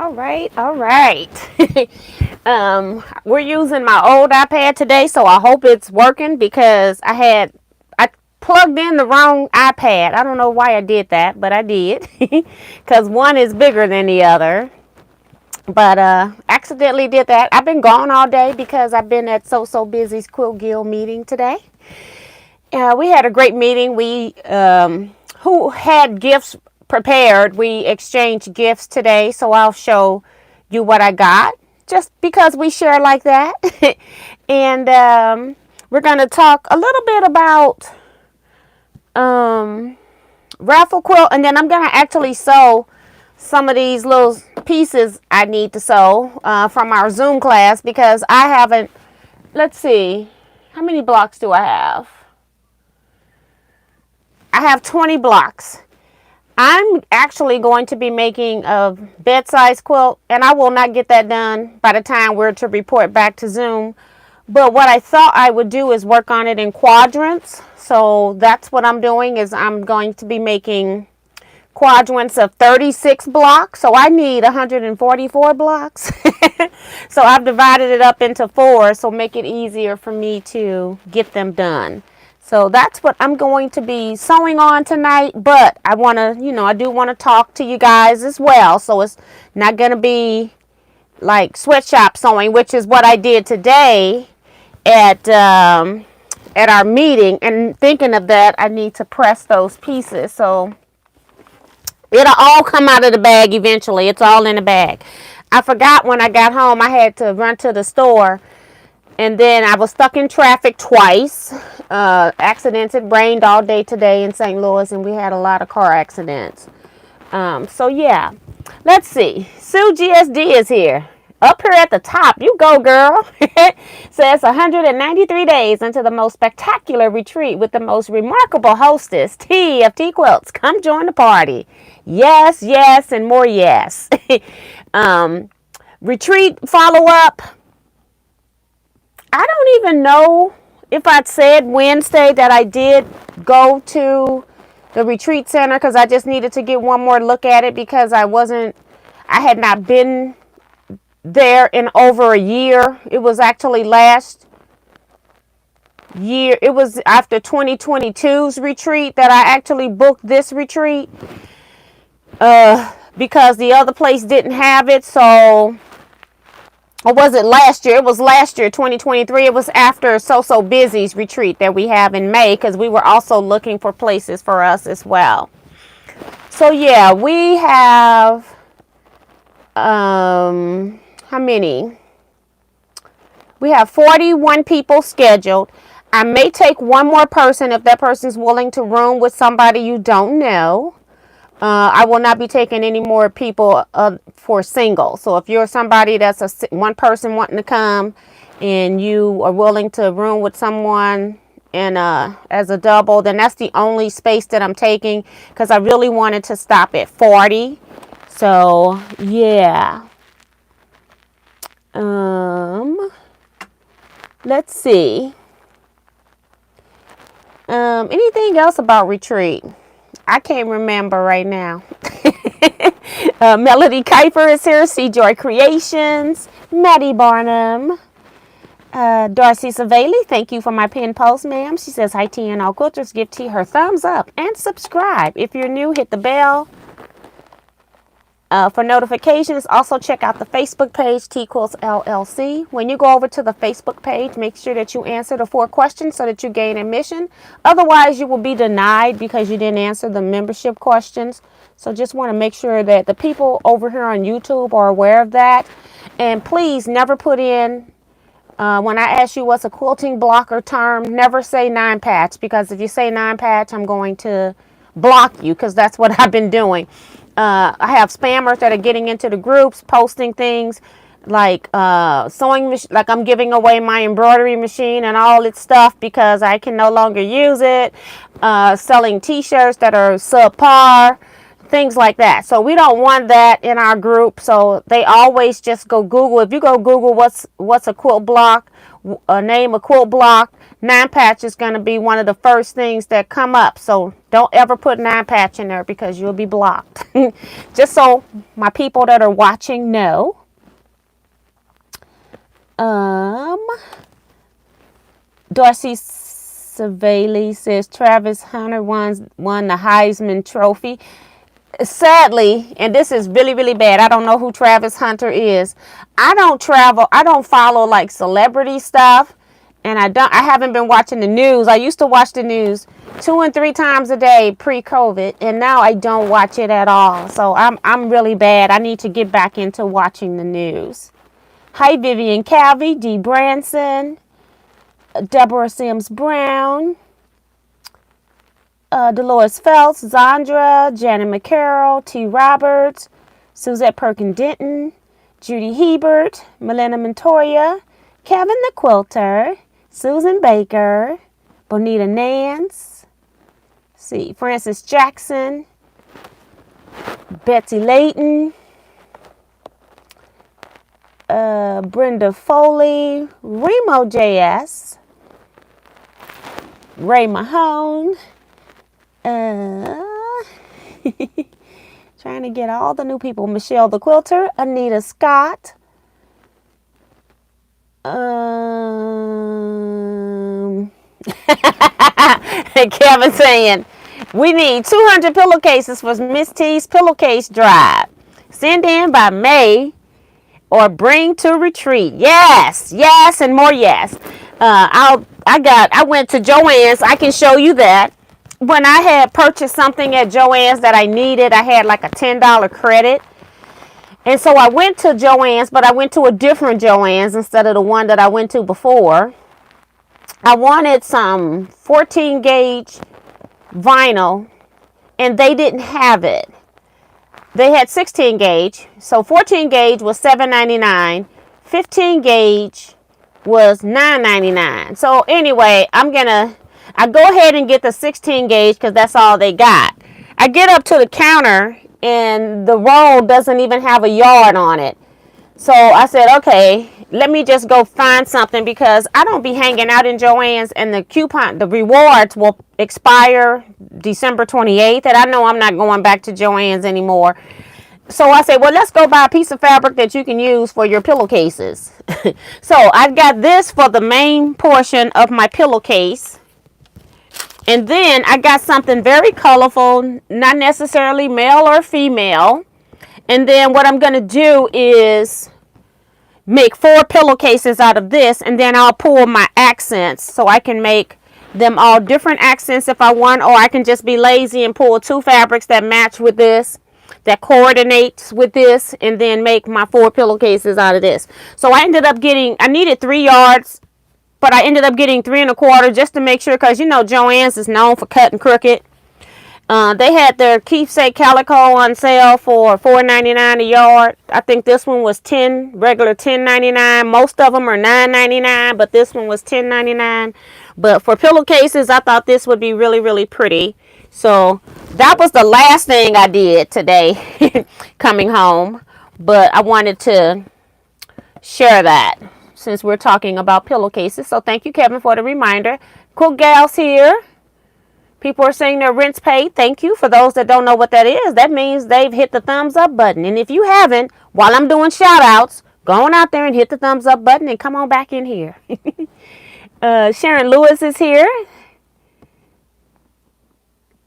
All right. We're using my old iPad today, so I hope it's working because I plugged in the wrong iPad. I don't know why I did that, but I did because one is bigger than the other. But accidentally did that. I've been gone all day because I've been at So Busy's Quilt Guild meeting today. We had a great meeting. We who had gifts prepared. We exchanged gifts today, so I'll show you what I got. Just because we share like that, and we're gonna talk a little bit about raffle quilt, and then I'm gonna actually sew some of these little pieces I need to sew from our Zoom class because I haven't. Let's see, how many blocks do I have? I have 20 blocks. I'm actually going to be making a bed-size quilt, and I will not get that done by the time we're to report back to Zoom. But what I thought I would do is work on it in quadrants. So that's what I'm doing, is I'm going to be making quadrants of 36 blocks. So I need 144 blocks. So I've divided it up into 4, so make it easier for me to get them done. So that's what I'm going to be sewing on tonight, but I want to, I do want to talk to you guys as well. So it's not going to be like sweatshop sewing, which is what I did today at our meeting. And thinking of that, I need to press those pieces. So it'll all come out of the bag eventually. It's all in the bag. I forgot when I got home, I had to run to the store. And then I was stuck in traffic twice. Accidents. It rained all day today in St. Louis, and we had a lot of car accidents. So yeah, let's see. Sue GSD is here. Up here at the top. You go, girl. Says 193 days into the most spectacular retreat with the most remarkable hostess, T of Teaquilts. Come join the party. Yes, yes, and more yes. Retreat follow-up. I don't even know if I'd said Wednesday that I did go to the retreat center because I just needed to get one more look at it because I had not been there in over a year. It was actually last year. It was after 2022's retreat that I actually booked this retreat because the other place didn't have it. So... Or was it last year? It was last year, 2023. It was after So Busy's retreat that we have in May because we were also looking for places for us as well. So yeah, we have, how many? We have 41 people scheduled. I may take one more person if that person's willing to room with somebody you don't know. I will not be taking any more people for single. So if you're somebody that's one person wanting to come and you are willing to room with someone and as a double, then that's the only space that I'm taking because I really wanted to stop at 40. So yeah. Let's see. Anything else about retreat? I can't remember right now. Melody Kuiper is here. See Joy Creations. Maddie Barnum. Darcy Savali, thank you for my pin post, ma'am. She says, hi, T and all quilters. Give T her thumbs up and subscribe. If you're new, hit the bell for notifications. Also, check out the Facebook page, Teaquilts LLC. When you go over to the Facebook page, make sure that you answer the 4 questions so that you gain admission. Otherwise, you will be denied because you didn't answer the membership questions. So just want to make sure that the people over here on YouTube are aware of that. And please never put in, when I ask you what's a quilting blocker term, never say 9-patch, because if you say 9-patch, I'm going to block you because that's what I've been doing. I have spammers that are getting into the groups, posting things like sewing machine, like I'm giving away my embroidery machine and all its stuff because I can no longer use it. Selling t-shirts that are subpar, things like that. So we don't want that in our group. So they always just go Google. If you go Google what's a quilt block, name a quilt block, 9 patch is going to be one of the first things that come up. So don't ever put 9 patch in there because you'll be blocked. Just so my people that are watching know. Darcy Savali says Travis Hunter won the Heisman Trophy. Sadly, and this is really, really bad. I don't know who Travis Hunter is. I don't follow like celebrity stuff. And I haven't been watching the news. I used to watch the news 2 and 3 times a day pre-COVID, and now I don't watch it at all. So I'm really bad. I need to get back into watching the news. Hi, Vivian Calvey, D. Branson, Deborah Sims Brown, Dolores Phelps, Zandra, Janet McCarroll, T. Roberts, Suzette Perkin Denton, Judy Hebert, Melena Montoya, Kevin the Quilter, Susan Baker, Bonita Nance, Francis Jackson, Betsy Layton, Brenda Foley, Remo JS, Ray Mahone, trying to get all the new people, Michelle the Quilter, Anita Scott, Kevin saying, we need 200 pillowcases for Miss T's pillowcase drive. Send in by May or bring to retreat. Yes, and more yes. I went to Joann's. I can show you that. When I had purchased something at Joann's that I needed, I had like a $10 credit. And so I went to Joann's, but I went to a different Joann's instead of the one that I went to before. I wanted some 14 gauge vinyl, and they didn't have it. They had 16 gauge. So 14 gauge was $7.99. 15 gauge was $9.99. So anyway, I go ahead and get the 16 gauge because that's all they got. I get up to the counter and the roll doesn't even have a yard on it. So I said, okay, let me just go find something because I don't be hanging out in Joann's, and the rewards will expire December 28th, and I know I'm not going back to Joann's anymore. So I said, well, let's go buy a piece of fabric that you can use for your pillowcases. So I got this for the main portion of my pillowcase. And then I got something very colorful, not necessarily male or female. And then what I'm going to do is make 4 pillowcases out of this, and then I'll pull my accents so I can make them all different accents if I want, or I can just be lazy and pull 2 fabrics that match with this, that coordinates with this, and then make my 4 pillowcases out of this. So I needed 3 yards, but I ended up getting 3 1/4 just to make sure, because you know Joann's is known for cutting crooked. They had their keepsake calico on sale for $4.99 a yard. I think this one was regular $10.99. Most of them are $9.99, but this one was $10.99. But for pillowcases, I thought this would be really, really pretty. So that was the last thing I did today coming home. But I wanted to share that since we're talking about pillowcases. So thank you, Kevin, for the reminder. Cool gals here. People are saying their rent's paid. Thank you. For those that don't know what that is, that means they've hit the thumbs up button. And if you haven't, while I'm doing shout outs, go on out there and hit the thumbs up button and come on back in here. Sharon Lewis is here.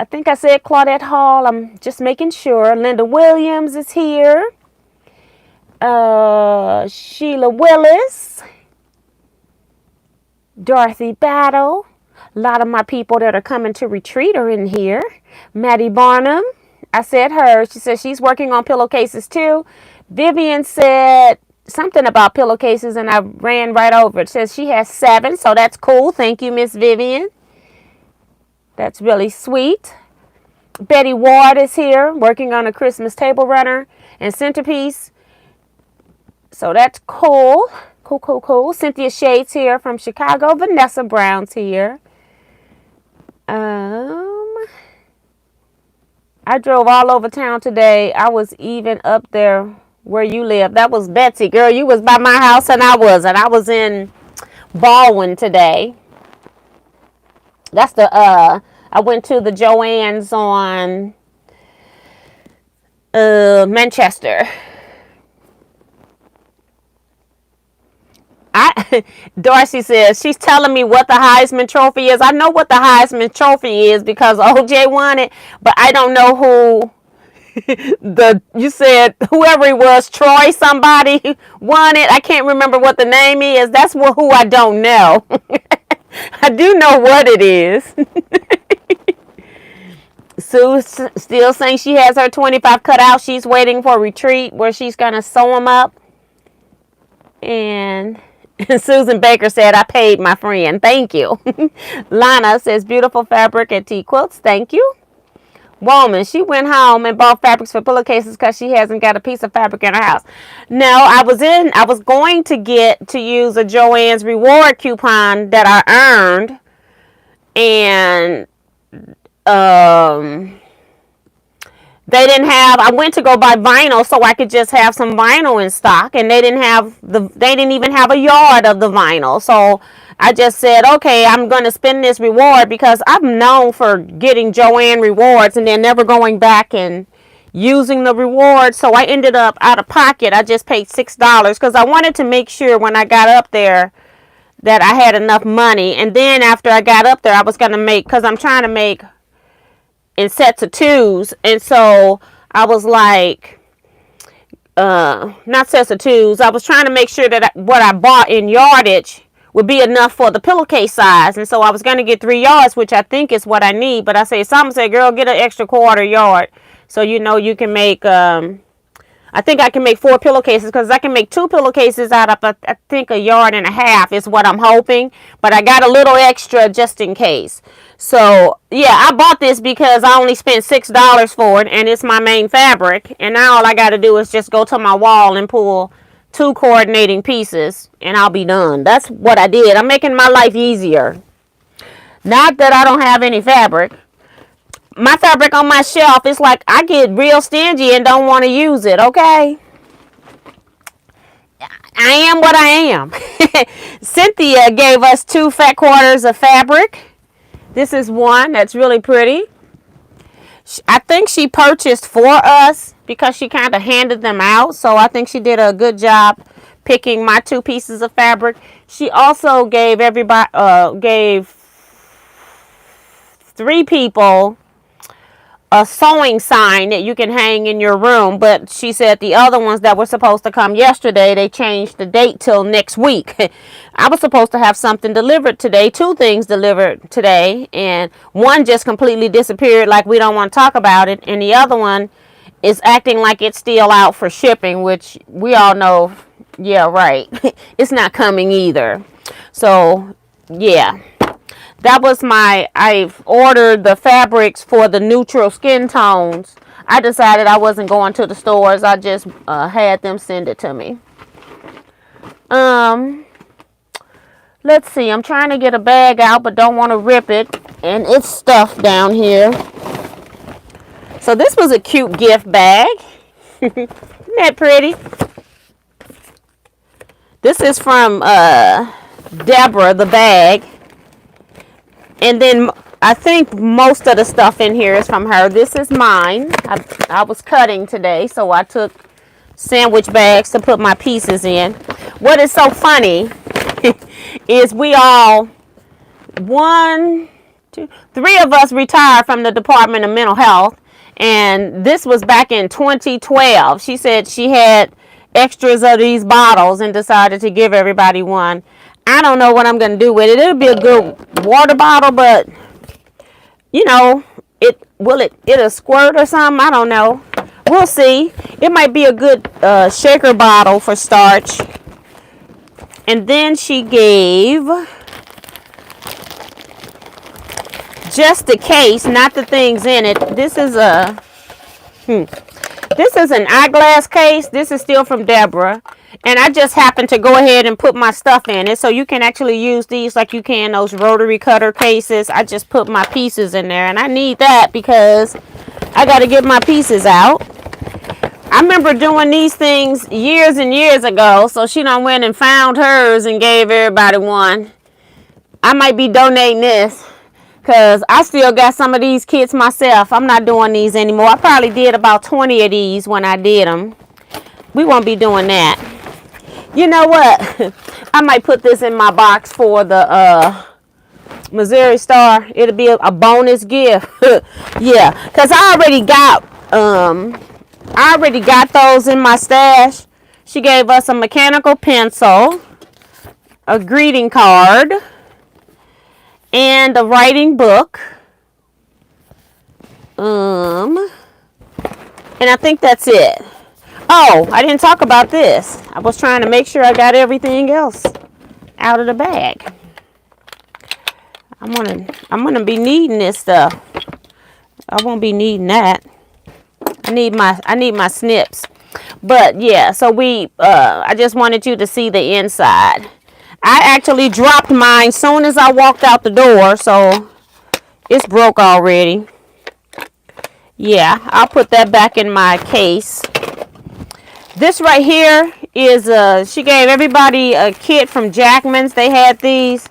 I think I said Claudette Hall. I'm just making sure. Linda Williams is here. Sheila Willis. Dorothy Battle. A lot of my people that are coming to retreat are in here. Maddie Barnum, I said her. She said she's working on pillowcases too. Vivian said something about pillowcases, and I ran right over. It says she has 7, so that's cool. Thank you, Miss Vivian. That's really sweet. Betty Ward is here working on a Christmas table runner and centerpiece. So that's cool. Cool. Cynthia Shades here from Chicago. Vanessa Brown's here. I drove all over town today. I was even up there where you live. That was Betsy. Girl, you was by my house and I wasn't. I was in Baldwin today. That's the, I went to the Joann's on Manchester. Darcy says she's telling me what the Heisman Trophy is. I know what the Heisman Trophy is because OJ won it, but I don't know who you said whoever it was, Troy somebody won it. I can't remember what the name is. That's who I don't know. I do know what it is. Sue's still saying she has her 25 cut out. She's waiting for a retreat where she's going to sew them up. And Susan Baker said, I paid my friend. Thank you. Lana says, beautiful fabric at Teaquilts. Thank you. Woman, she went home and bought fabrics for pillowcases because she hasn't got a piece of fabric in her house. No, I was going to use a Joann's reward coupon that I earned. And they didn't have, I went to go buy vinyl so I could just have some vinyl in stock, and they didn't even have a yard of the vinyl. So I just said, okay, I'm going to spend this reward because I'm known for getting Joann rewards and then never going back and using the rewards. So I ended up out of pocket. I just paid $6 because I wanted to make sure when I got up there that I had enough money. And then after I got up there, I was going to make, because I'm trying to make in sets of 2s, and so I was like, not sets of 2s. I was trying to make sure that what I bought in yardage would be enough for the pillowcase size, and so I was going to get 3 yards, which I think is what I need. But I say, some say, girl, get an extra quarter yard, so you know you can make. I think I can make 4 pillowcases because I can make 2 pillowcases out of, I think, 1.5 yards is what I'm hoping. But I got a little extra just in case. So, yeah, I bought this because I only spent $6 for it, and it's my main fabric. And now all I got to do is just go to my wall and pull 2 coordinating pieces, and I'll be done. That's what I did. I'm making my life easier. Not that I don't have any fabric. My fabric on my shelf, it's like I get real stingy and don't want to use it, okay? I am what I am. Cynthia gave us 2 fat quarters of fabric. This is one that's really pretty. I think she purchased for us because she kind of handed them out. So I think she did a good job picking my 2 pieces of fabric. She also gave 3 people a sewing sign that you can hang in your room, but she said the other ones that were supposed to come yesterday, they changed the date till next week. I was supposed to have something delivered today, 2 things delivered today, and one just completely disappeared like we don't want to talk about it, and the other one is acting like it's still out for shipping, which we all know, yeah, right, it's not coming either. So yeah, that was I've ordered the fabrics for the neutral skin tones. I decided I wasn't going to the stores. I just had them send it to me. Let's see. I'm trying to get a bag out, but don't want to rip it. And it's stuffed down here. So this was a cute gift bag. Isn't that pretty? This is from Deborah, the bag. And then I think most of the stuff in here is from her. This is mine. I was cutting today, so I took sandwich bags to put my pieces in. What is so funny is we all, 1, 2, 3 of us retired from the Department of Mental Health. And this was back in 2012. She said she had extras of these bottles and decided to give everybody one. I don't know what I'm going to do with it. It'll be a good water bottle, but, you know, it'll squirt or something. I don't know. We'll see. It might be a good shaker bottle for starch. And then she gave just the case, not the things in it. This is an eyeglass case. This is still from Deborah. And I just happened to go ahead and put my stuff in it. So you can actually use these like you can those rotary cutter cases. I just put my pieces in there. And I need that because I got to get my pieces out. I remember doing these things years and years ago. So she done went and found hers and gave everybody one. I might be donating this Because I still got some of these kits myself. I'm not doing these anymore. I probably did about 20 of these when I did them. We won't be doing that. You know what? I might put this in my box for the Missouri Star. It'll be a bonus gift. Yeah, because I already got those in my stash. She gave us a mechanical pencil, a greeting card, and a writing book. And I think that's it. Oh, I didn't talk about this. I was trying to make sure I got everything else out of the bag. I'm gonna be needing this stuff. I won't be needing that. I need my snips. But yeah, so I just wanted you to see the inside. I actually dropped mine soon as I walked out the door, so it's broke already. Yeah, I'll put that back in my case. This right here is she gave everybody a kit from Jackman's. They had these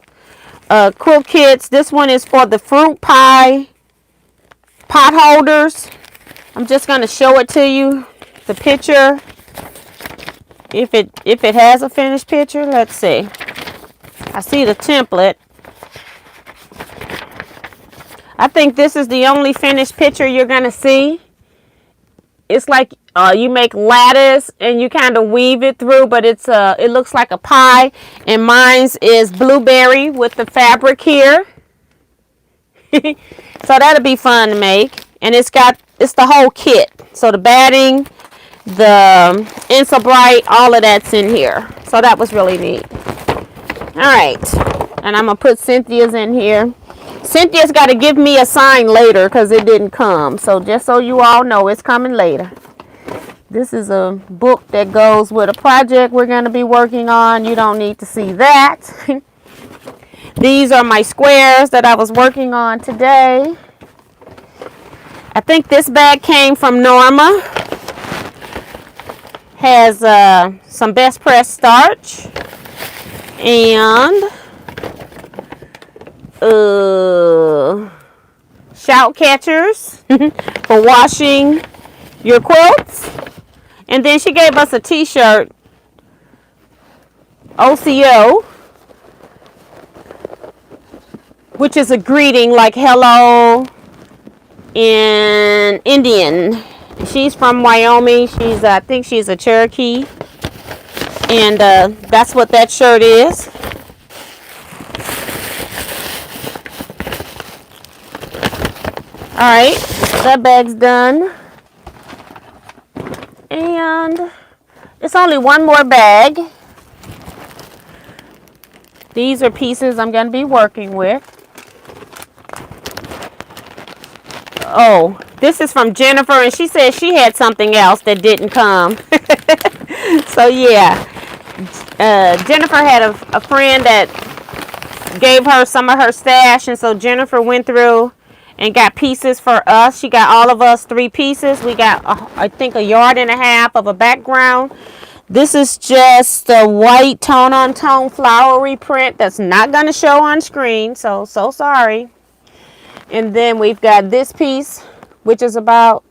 quilt kits. This one is for the fruit pie pot holders. I'm just going to show it to you, the picture. If it has a finished picture, let's see. I see the template. I think this is the only finished picture you're going to see. It's like you make lattice and you kind of weave it through, but it looks like a pie. And mine's is blueberry with the fabric here. So that'll be fun to make. And it's the whole kit. So the batting, the Insa Bright, all of that's in here. So that was really neat. All right, and I'm gonna put Cynthia's in here. Cynthia's got to give me a sign later because it didn't come. So just so you all know, it's coming later. This is a book that goes with a project we're going to be working on. You don't need to see that. These are my squares that I was working on today. I think this bag came from Norma. Has some best press starch and shout catchers for washing your quilts. And then she gave us a t-shirt, OCO, which is a greeting like hello in Indian. She's from Wyoming. I think she's a Cherokee. And that's what that shirt is. Alright, that bag's done. And it's only one more bag. These are pieces I'm going to be working with. Oh, this is from Jennifer, and she said she had something else that didn't come. So yeah, Jennifer had a friend that gave her some of her stash, and so Jennifer went through and got pieces for us. She got all of us 3 pieces. We got, I think, 1.5 yards of a background. This is just a white tone-on-tone flowery print that's not going to show on screen, so sorry. And then we've got this piece, which is about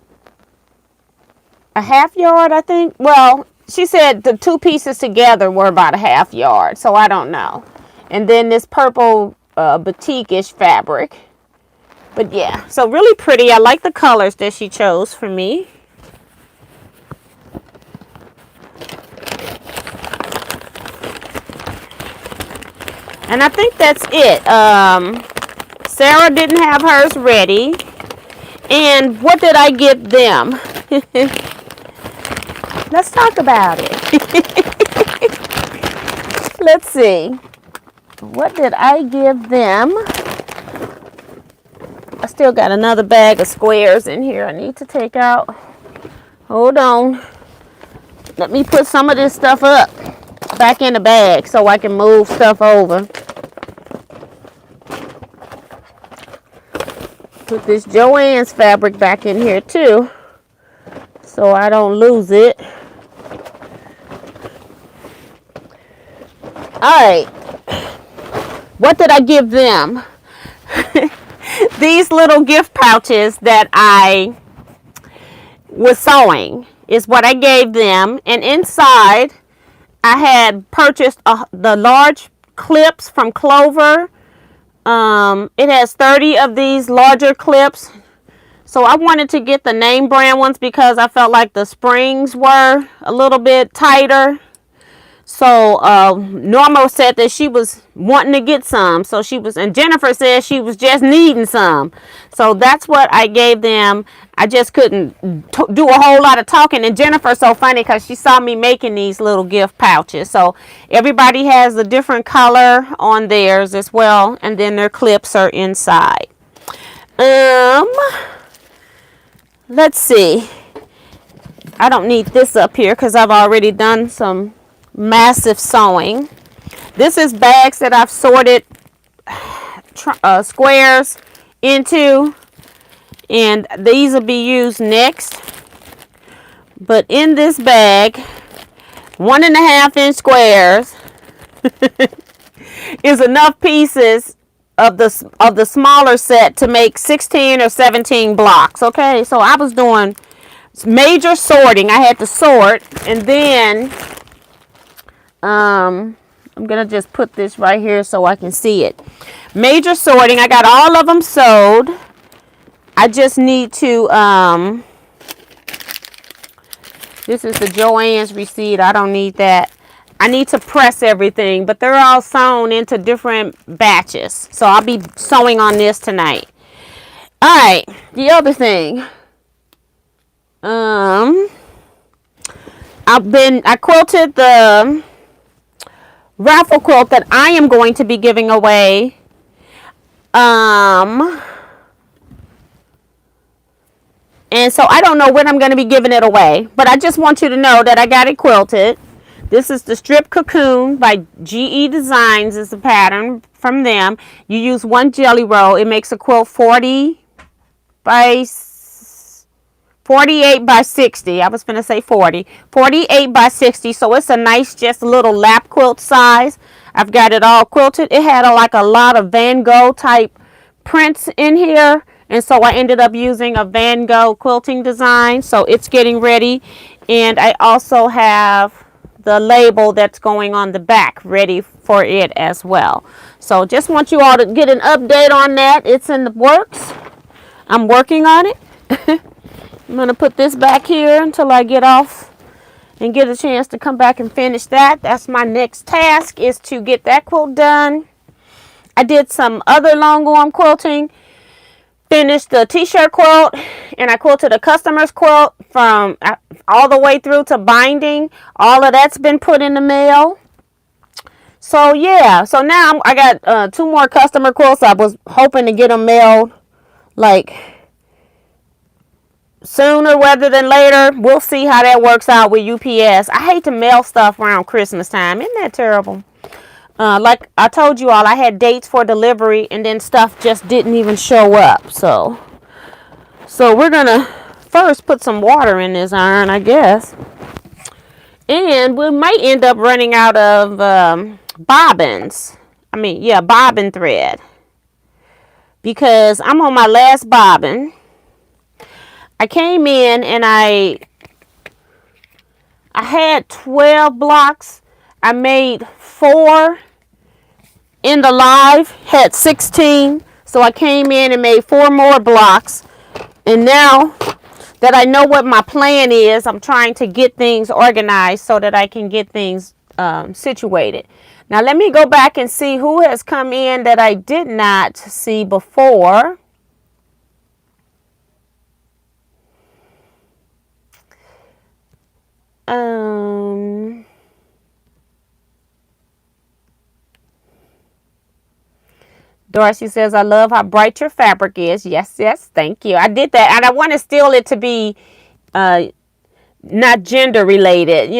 1/2 yard, I think. Well, she said the 2 pieces together were about 1/2 yard, so I don't know. And then this purple batik-ish fabric. But yeah, so really pretty. I like the colors that she chose for me. And I think that's it. Sarah didn't have hers ready. And what did I give them? Let's talk about it. Let's see. What did I give them? I still got another bag of squares in here I need to take out. Hold on. Let me put some of this stuff up back in the bag so I can move stuff over. Put this Joann's fabric back in here too, so I don't lose it. Alright. What did I give them? These little gift pouches that I was sewing is what I gave them. And inside, I had purchased the large clips from Clover. It has 30 of these larger clips. So I wanted to get the name brand ones because I felt like the springs were a little bit tighter. So Norma said that she was wanting to get some. So she was, and Jennifer said she was just needing some. So that's what I gave them. I just couldn't do a whole lot of talking. And Jennifer's so funny because she saw me making these little gift pouches. So everybody has a different color on theirs as well. And then their clips are inside. Let's see. I don't need this up here because I've already done some massive sewing. This is bags that I've sorted squares into, and these will be used next. But in this bag, 1.5-inch squares is enough pieces of the smaller set to make 16 or 17 blocks. Okay, so I was doing major sorting. I had to sort, and then I'm gonna just put this right here so I can see it. Major sorting. I got all of them sewed. I just need to this is the Joann's receipt. I don't need that. I need to press everything, but they're all sewn into different batches. So I'll be sewing on this tonight. All right, the other thing. I quilted the raffle quilt that I am going to be giving away. And so I don't know when I'm going to be giving it away, but I just want you to know that I got it quilted. This is the Strip Cocoon by GE Designs. Is the pattern from them. You use 1 jelly roll. It makes a quilt 48 by 60. I was going to say 40. 48 by 60. So it's a nice, just little lap quilt size. I've got it all quilted. It had a lot of Van Gogh type prints in here. And so I ended up using a Van Gogh quilting design. So it's getting ready. And I also have the label that's going on the back ready for it as well. So just want you all to get an update on that. It's in the works. I'm working on it. I'm going to put this back here until I get off and get a chance to come back and finish that. That's my next task, is to get that quilt done. I did some other long arm quilting. Finished the t-shirt quilt, and I quilted a customer's quilt from all the way through to binding. All of that's been put in the mail. So yeah, so now I got 2 more customer quilts. I was hoping to get them mailed like sooner rather than later. We'll see how that works out with UPS. I hate to mail stuff around Christmas time. Isn't that terrible? Like I told you all, I had dates for delivery and then stuff just didn't even show up. So we're gonna first put some water in this iron, I guess. And we might end up running out of bobbins. Bobbin thread. Because I'm on my last bobbin. I came in and I had 12 blocks. I made 4 in the live, had 16. So I came in and made 4 more blocks. And now that I know what my plan is, I'm trying to get things organized so that I can get things situated. Now let me go back and see who has come in that I did not see before. Dorsey says, I love how bright your fabric is. Yes, thank you. I did that, and I want to steal it to be not gender related,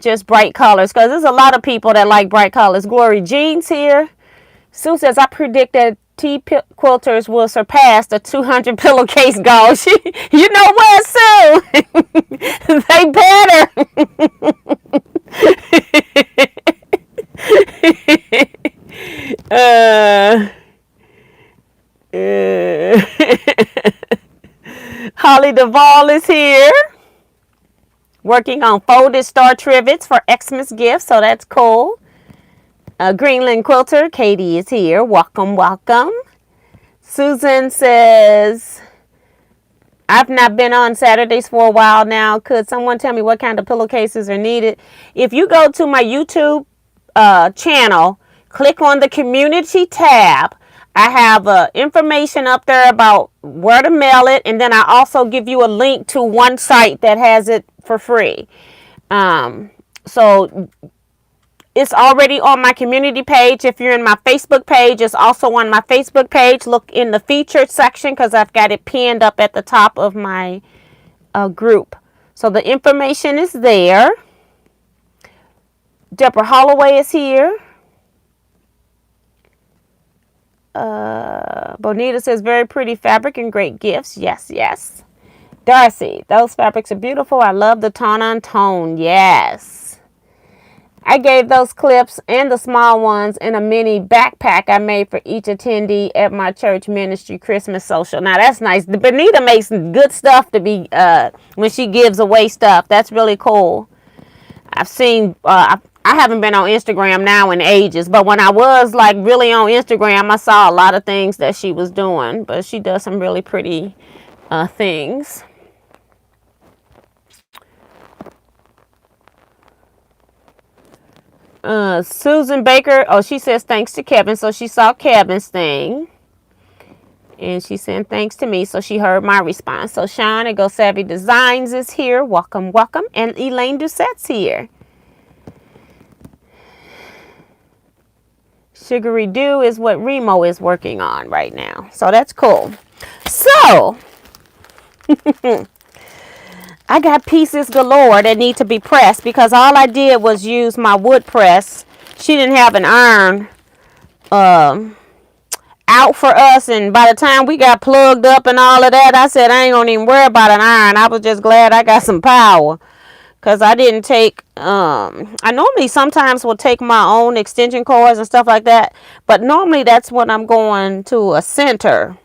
just bright colors, because there's a lot of people that like bright colors. Glory Jean's here. Sue says, I predict that Teaquilters will surpass the 200 pillowcase goal. You know what, Sue? They better. Holly Duvall is here, working on folded star trivets for Xmas gifts, so that's cool. Greenland Quilter, Katie is here. Welcome, welcome. Susan says, I've not been on Saturdays for a while now. Could someone tell me what kind of pillowcases are needed? If you go to my YouTube channel, click on the community tab. I have information up there about where to mail it, and then I also give you a link to one site that has it for free. So it's already on my community page. If you're in my Facebook page, it's also on my Facebook page. Look in the featured section because I've got it pinned up at the top of my group. So the information is there. Deborah Holloway is here. Bonita says, very pretty fabric and great gifts. Yes, yes. Darcy, those fabrics are beautiful. I love the tone on tone. Yes. I gave those clips and the small ones in a mini backpack I made for each attendee at my church ministry Christmas social. Now that's nice. Bonita makes good stuff to be when she gives away stuff. That's really cool. I've seen I haven't been on Instagram now in ages, but when I was like really on Instagram, I saw a lot of things that she was doing. But she does some really pretty things. Susan Baker, she says thanks to Kevin, so she saw Kevin's thing. And she said thanks to me, so she heard my response. So Sean at Go Savvy Designs is here. Welcome, welcome. And Elaine Doucette's here. Sugary Dew is what Remo is working on right now. So that's cool. So, I got pieces galore that need to be pressed because all I did was use my wood press. She didn't have an iron out for us, and by the time we got plugged up and all of that, I said I ain't gonna even worry about an iron. I was just glad I got some power because I didn't take I normally sometimes will take my own extension cords and stuff like that, but normally that's when I'm going to a center.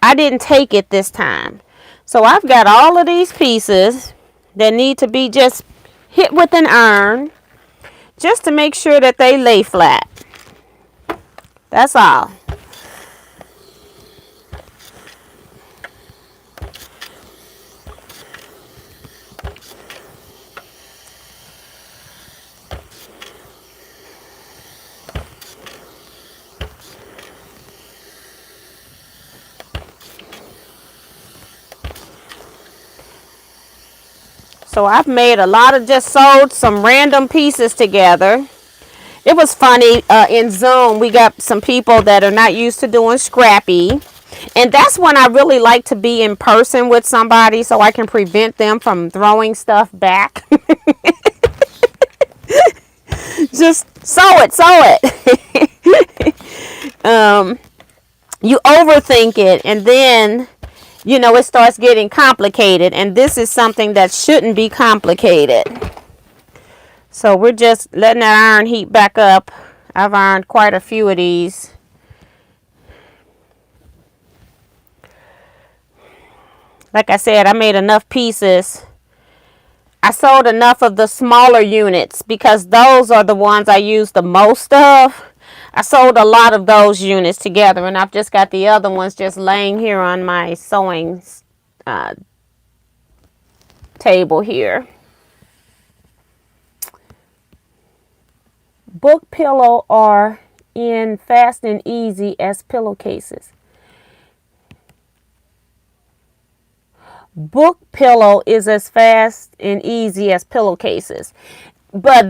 I didn't take it this time. So I've got all of these pieces that need to be just hit with an iron just to make sure that they lay flat. That's all. So I've made a lot of just sewed some random pieces together. It was funny in Zoom. We got some people that are not used to doing Scrappy. And that's when I really like to be in person with somebody so I can prevent them from throwing stuff back. Just sew it. You overthink it and then it starts getting complicated, and this is something that shouldn't be complicated. So we're just letting that iron heat back up. I've ironed quite a few of these. Like I said, I made enough pieces. I sold enough of the smaller units because those are the ones I use the most of. I sold a lot of those units together, and I've just got the other ones just laying here on my sewing table here. Book pillow are in fast and easy as pillowcases. Book pillow is as fast and easy as pillowcases. But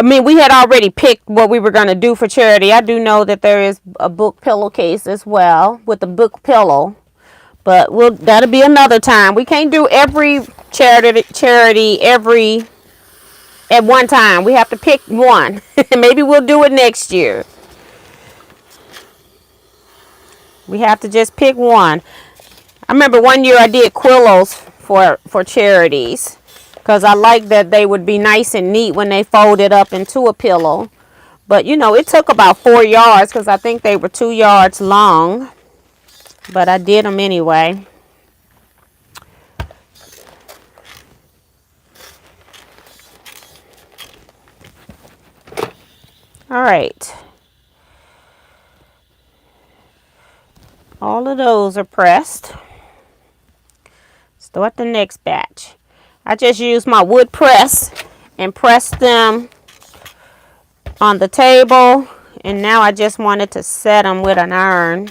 we had already picked what we were going to do for charity. I do know that there is a book pillowcase as well with the book pillow. But that'll be another time. We can't do every charity at one time. We have to pick one. Maybe we'll do it next year. We have to just pick one. I remember one year I did quillos for charities. Because I like that they would be nice and neat when they folded up into a pillow. But, it took about 4 yards because I think they were 2 yards long. but I did them anyway. All right. All of those are pressed. Start the next batch. I just used my wood press and pressed them on the table, and now I just wanted to set them with an iron.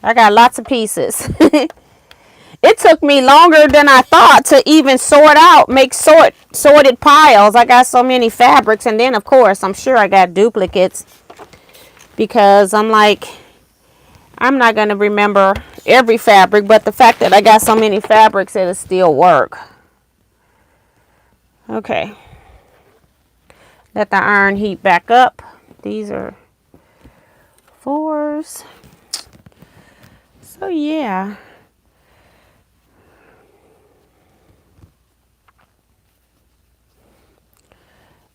I got lots of pieces. It took me longer than I thought to even sort out, make sorted piles. I got so many fabrics, and then of course I'm sure I got duplicates because I'm like, I'm not going to remember every fabric, but the fact that I got so many fabrics, it'll still work. Okay. Let the iron heat back up. These are 4s. So yeah.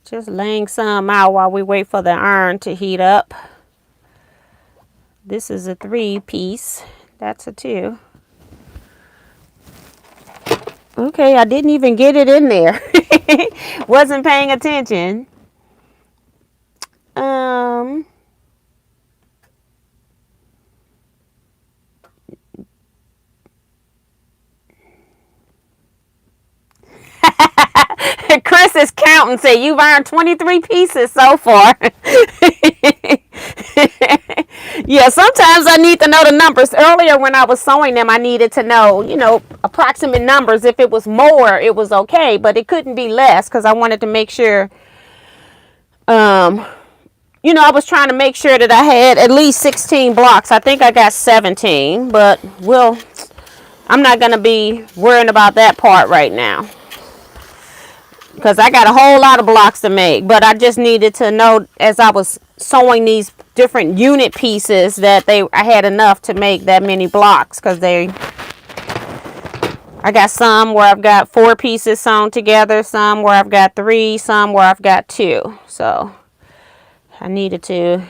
Just laying some out while we wait for the iron to heat up. This is a 3-piece. That's a 2. Okay, I didn't even get it in there. Wasn't paying attention. Chris is counting. Say you've earned 23 pieces so far. Yeah, sometimes I need to know the numbers. Earlier when I was sewing them, I needed to know, approximate numbers. If it was more, it was okay, but it couldn't be less because I wanted to make sure, I was trying to make sure that I had at least 16 blocks. I think I got 17, but I'm not going to be worrying about that part right now because I got a whole lot of blocks to make, but I just needed to know as I was sewing these different unit pieces that I had enough to make that many blocks because I got some where I've got 4 pieces sewn together, some where I've got 3, some where I've got 2. So I needed to.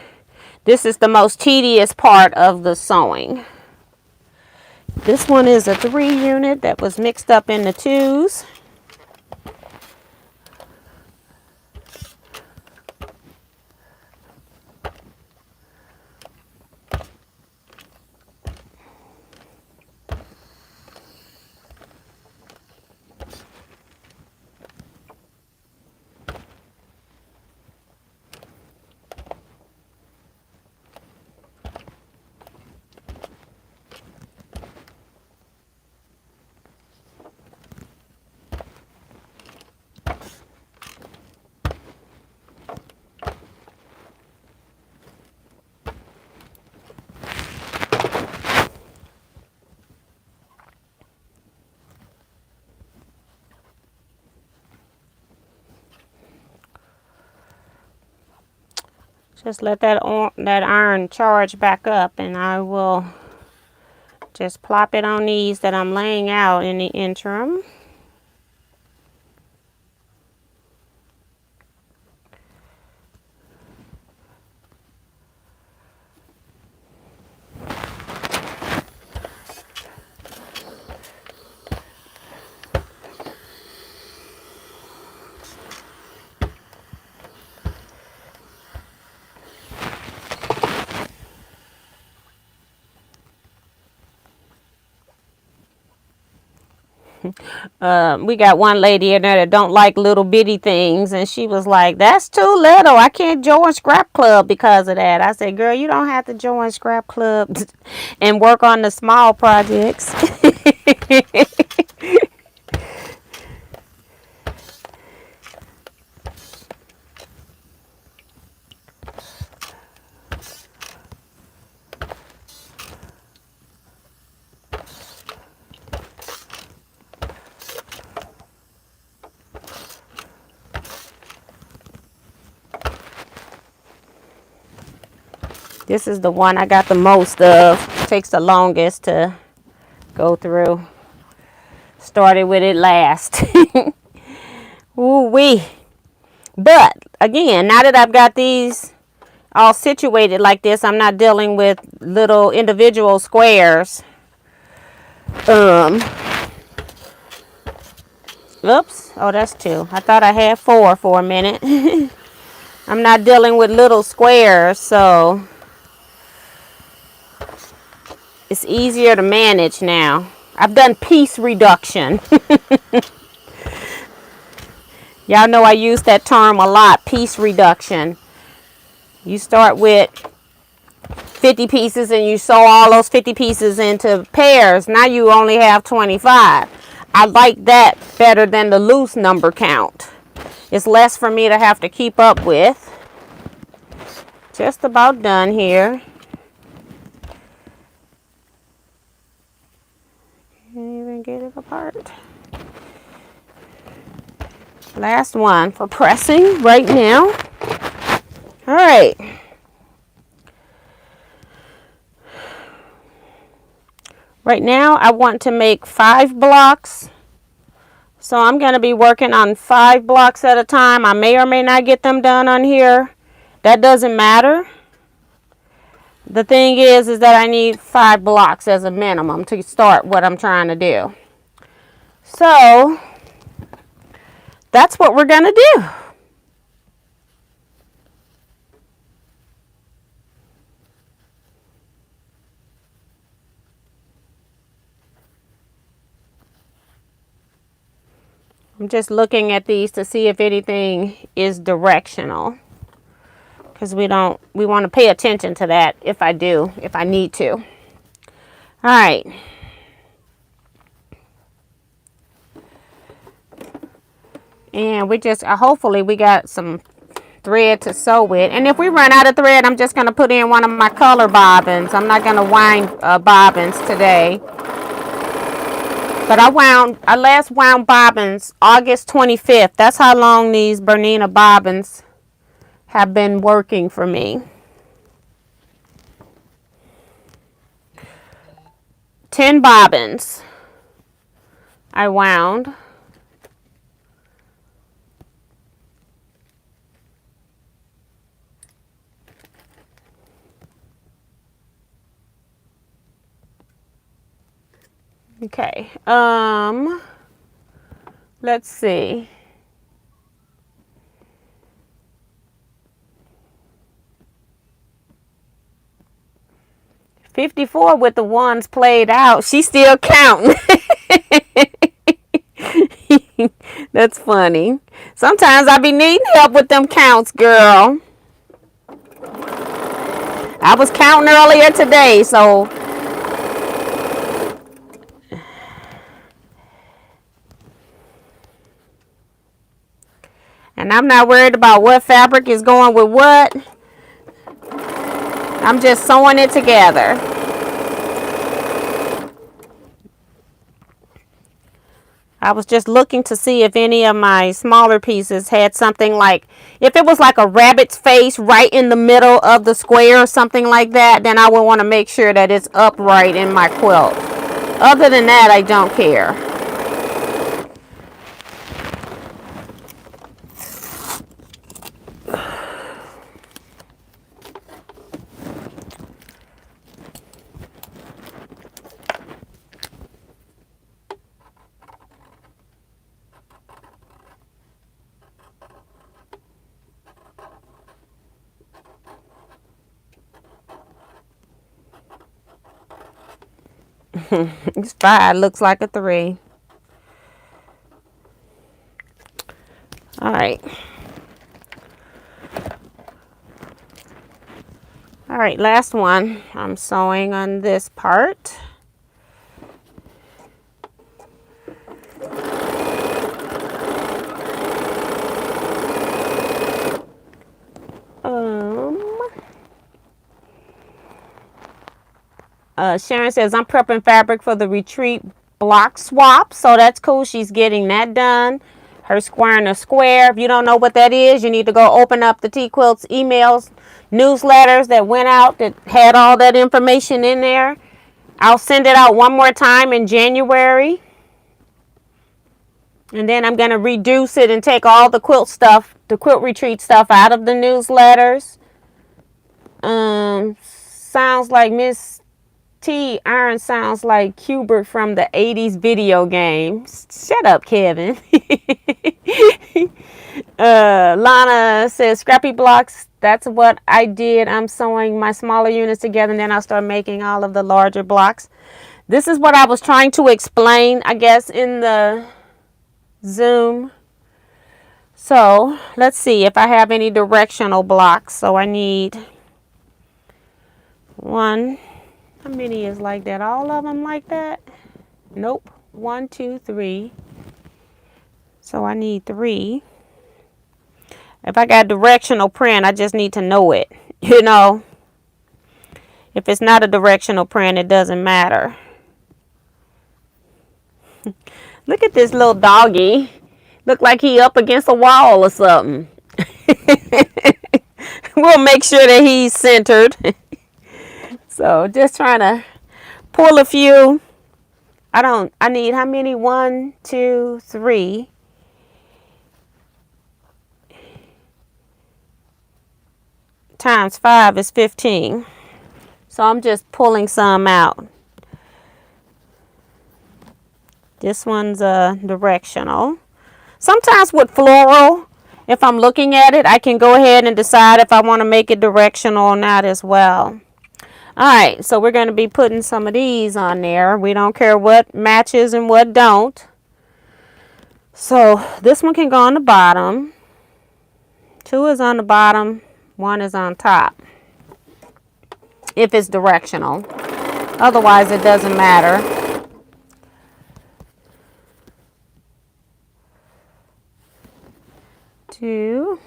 This is the most tedious part of the sewing. This one is a 3 unit that was mixed up into 2s. Just let that iron charge back up, and I will just plop it on these that I'm laying out in the interim. We got one lady in there that don't like little bitty things, and she was like, that's too little, I can't join Scrap Club because of that. I said, girl, you don't have to join Scrap Club and work on the small projects. This is the one I got the most of. Takes the longest to go through. Started with it last. Ooh wee. But again, now that I've got these all situated like this. I'm not dealing with little individual squares. Oops. Oh, that's 2. I thought I had 4 for a minute. I'm not dealing with little squares, so it's easier to manage now. I've done piece reduction. Y'all know I use that term a lot, piece reduction. You start with 50 pieces and you sew all those 50 pieces into pairs. Now you only have 25. I like that better than the loose number count. It's less for me to have to keep up with. Just about done here. Can't even get it apart. Last one for pressing right now. All right. Right now I want to make 5 blocks. So I'm going to be working on 5 blocks at a time. I may or may not get them done on here. That doesn't matter. The thing is that I need 5 blocks as a minimum to start what I'm trying to do. So that's what we're going to do. I'm just looking at these to see if anything is directional, because we want to pay attention to that if I need to. All right. And we just, hopefully we got some thread to sew with. And if we run out of thread, I'm just going to put in one of my color bobbins. I'm not going to wind bobbins today. But I last wound bobbins August 25th. That's how long these Bernina bobbins have been working for me. 10 bobbins I wound. Okay, let's see. $54 with the ones played out. She's still counting. That's funny. Sometimes I be needing help with them counts, girl. I was counting earlier today, so and I'm not worried about what fabric is going with what. I'm just sewing it together. I was just looking to see if any of my smaller pieces had something like, if it was like a rabbit's face right in the middle of the square or something like that, then I would want to make sure that it's upright in my quilt. Other than that, I don't care. It's 5, looks like a 3. All right. All right, last one. I'm sewing on this part. Sharon says, I'm prepping fabric for the retreat block swap. So that's cool. She's getting that done. Her square and a square. If you don't know what that is, you need to go open up the Teaquilts emails, newsletters that went out that had all that information in there. I'll send it out one more time in January. And then I'm going to reduce it and take all the quilt stuff, the quilt retreat stuff out of the newsletters. sounds like Miss T. Iron sounds like Hubert from the 80s video game. Shut up, Kevin. Lana says, Scrappy blocks, that's what I did. I'm sewing my smaller units together, and then I'll start making all of the larger blocks. This is what I was trying to explain, I guess, in the Zoom. So let's see if I have any directional blocks. So I need one. How many is like that? All of them like that? Nope. 1, 2, 3. So I need 3. If I got directional print, I just need to know it. You know, if it's not a directional print, it doesn't matter. Look at this little doggy. Look like he up against a wall or something. We'll make sure that he's centered. So just trying to pull a few. I need how many? 1, 2, 3. Times 5 is 15. So I'm just pulling some out. This one's directional. Sometimes with floral, if I'm looking at it, I can go ahead and decide if I want to make it directional or not as well. Alright, so we're going to be putting some of these on there. We don't care what matches and what don't. So this one can go on the bottom. 2 is on the bottom. 1 is on top. If it's directional. Otherwise, it doesn't matter. Two.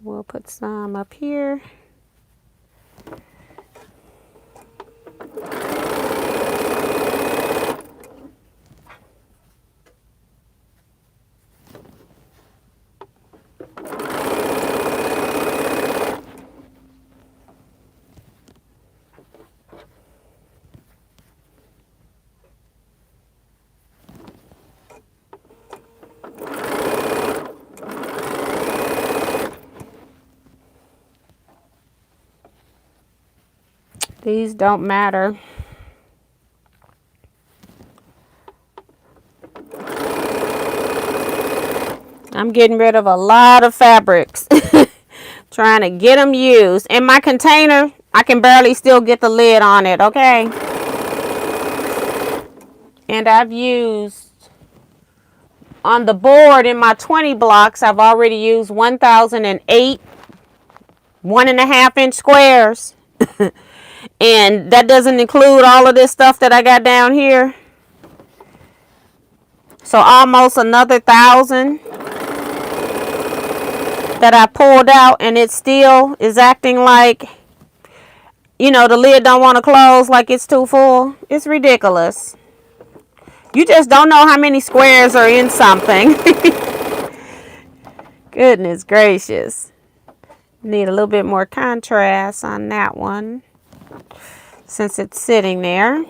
We'll put some up here. These don't matter. I'm getting rid of a lot of fabrics. Trying to get them used. In my container, I can barely still get the lid on it, okay? And I've used, on the board in my 20 blocks, I've already used 1,008 1.5 inch squares. And that doesn't include all of this stuff that I got down here. So almost another 1,000 that I pulled out, and it still is acting like, you know, the lid don't want to close, like it's too full. It's ridiculous. You just don't know how many squares are in something. Goodness gracious. Need a little bit more contrast on that one, since it's sitting there.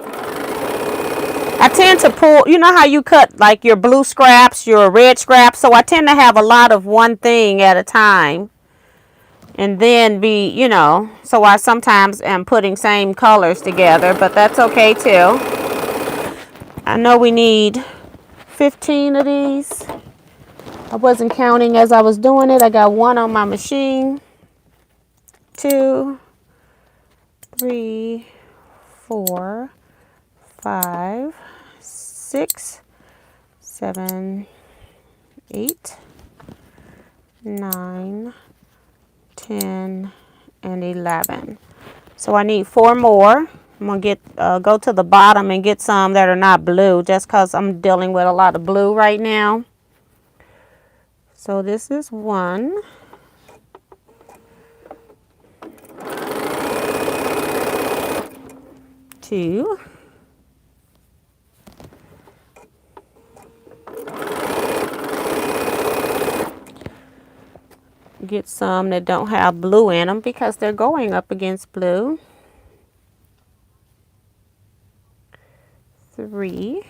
I tend to pull, you know how you cut like your blue scraps, your red scraps, so I tend to have a lot of one thing at a time. And then be, you know, so I sometimes am putting same colors together, but that's okay too. I know we need 15 of these. I wasn't counting as I was doing it. I got 1 on my machine. 2, 3, 4, 5, 6, 7, 8, 9, 10, and 11. So I need 4 more. I'm gonna get go to the bottom and get some that are not blue, just because I'm dealing with a lot of blue right now. So this is 1. 2. Get some that don't have blue in them because they're going up against blue. 3.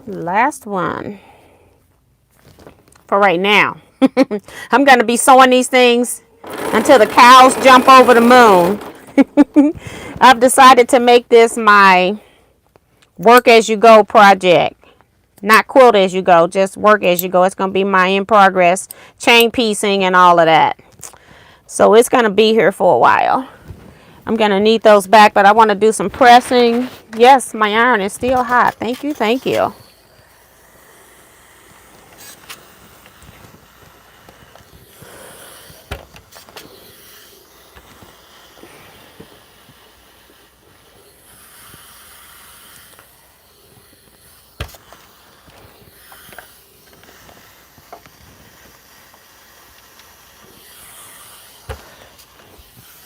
Last one for right now. I'm going to be sewing these things until the cows jump over the moon. I've decided to make this my work as you go project. Not quilt as you go, just work as you go. It's going to be my in progress chain piecing and all of that. So it's going to be here for a while. I'm going to need those back, but I want to do some pressing. Yes, my iron is still hot. Thank you, thank you.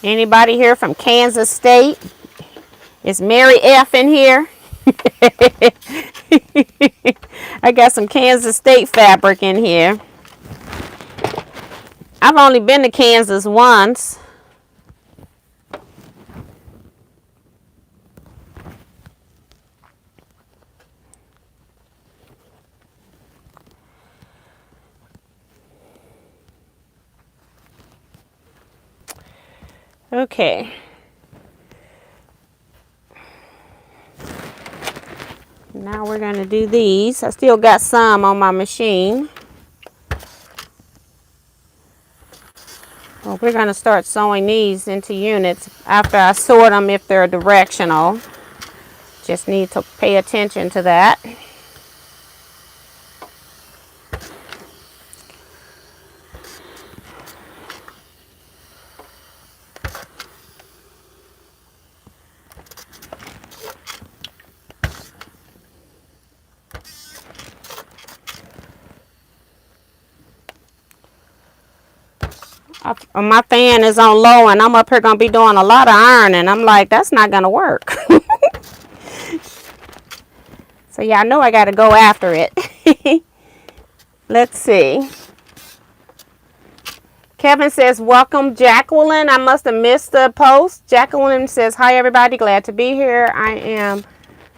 Anybody here from Kansas State? Is Mary F in here? I got some Kansas State fabric in here. I've only been to Kansas once. Okay. Now we're going to do these. I still got some on my machine. Well, we're going to start sewing these into units after I sort them if they're directional. Just need to pay attention to that. My fan is on low and I'm up here going to be doing a lot of ironing. I'm like, that's not going to work. So yeah, I know I got to go after it. Let's see. Kevin says, welcome, Jacqueline. I must have missed the post. Jacqueline says, hi, everybody. Glad to be here. I am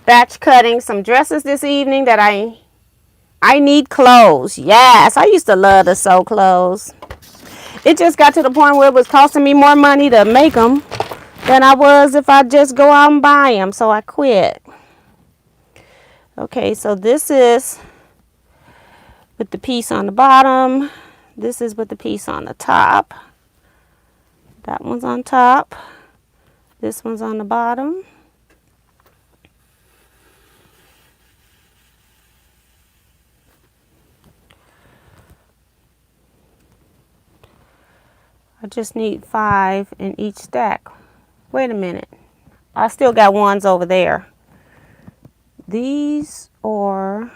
batch cutting some dresses this evening that I need clothes. Yes, I used to love to sew clothes. It just got to the point where it was costing me more money to make them than I was if I just go out and buy them. So I quit. Okay, so this is with the piece on the bottom. This is with the piece on the top. That one's on top. This one's on the bottom. I just need 5 in each stack. Wait a minute. I still got ones over there. These are,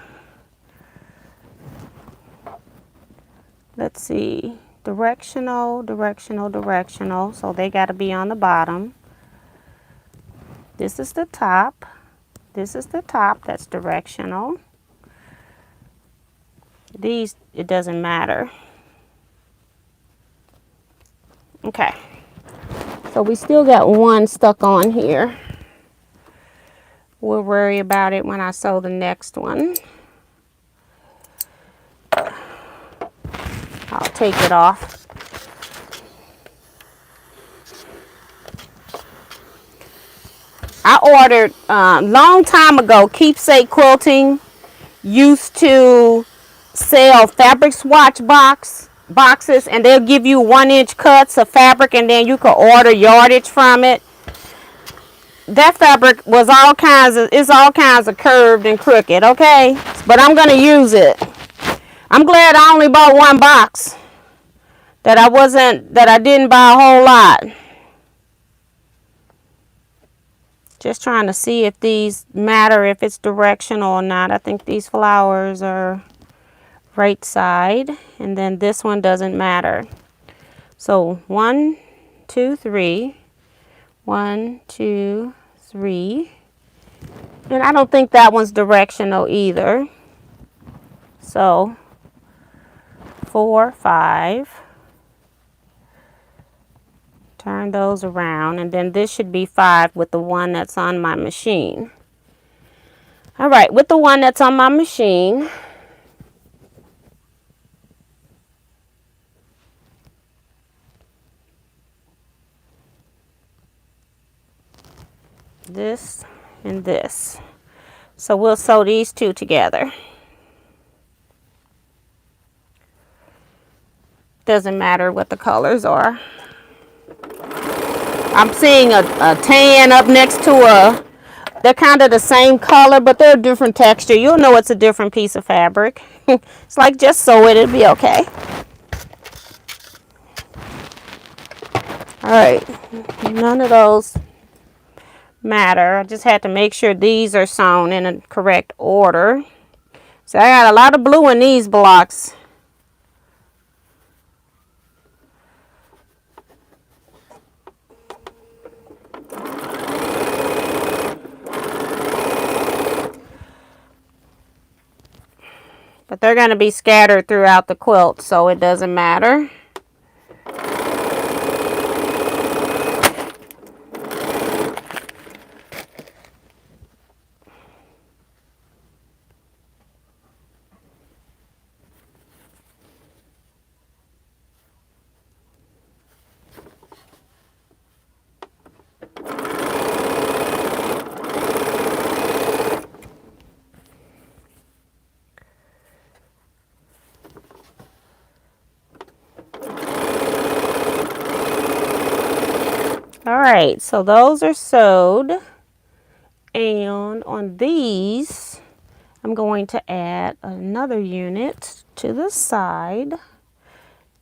let's see, directional. So they got to be on the bottom. This is the top. This is the top. That's directional. These, it doesn't matter. Okay, so we still got one stuck on here. We'll worry about it when I sew the next one. I'll take it off. I ordered long time ago. Keepsake Quilting used to sell fabric swatch boxes, and they'll give you 1-inch cuts of fabric, and then you can order yardage from it. That fabric was all kinds of curved and crooked, okay? But I'm gonna use it. I'm glad I only bought one box. That I didn't buy a whole lot. Just trying to see if these matter, if it's directional or not. I think these flowers are right side, and then this one doesn't matter. So 1, 2, 3, 1, 2, 3, and I don't think that one's directional either. So 4, 5, turn those around, and then this should be 5 with the one that's on my machine. All right, with the one that's on my machine, this and this. So we'll sew these two together. Doesn't matter what the colors are. I'm seeing a tan up next to a, they're kind of the same color, but they're a different texture. You'll know it's a different piece of fabric. It's like, just sew it, it'll be okay. All right, none of those matter. I just had to make sure these are sewn in a correct order. So I got a lot of blue in these blocks. But they're going to be scattered throughout the quilt, so it doesn't matter. Alright, so those are sewed, and on these I'm going to add another unit to the side.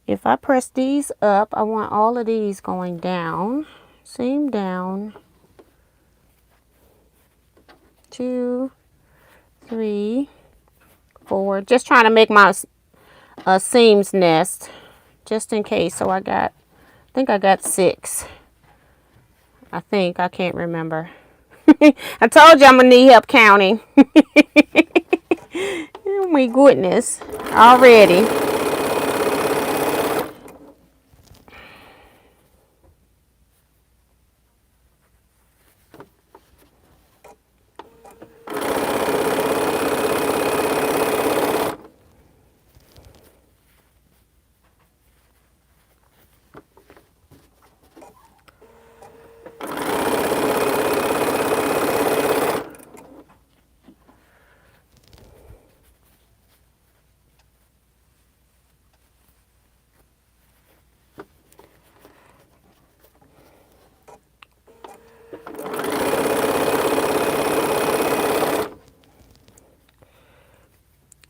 If I press these up, I want all of these going down, seam down, 2, 3, 4, just trying to make my seams nest just in case. So I think I got 6. I can't remember. I told you I'm gonna need help counting. Oh my goodness, already.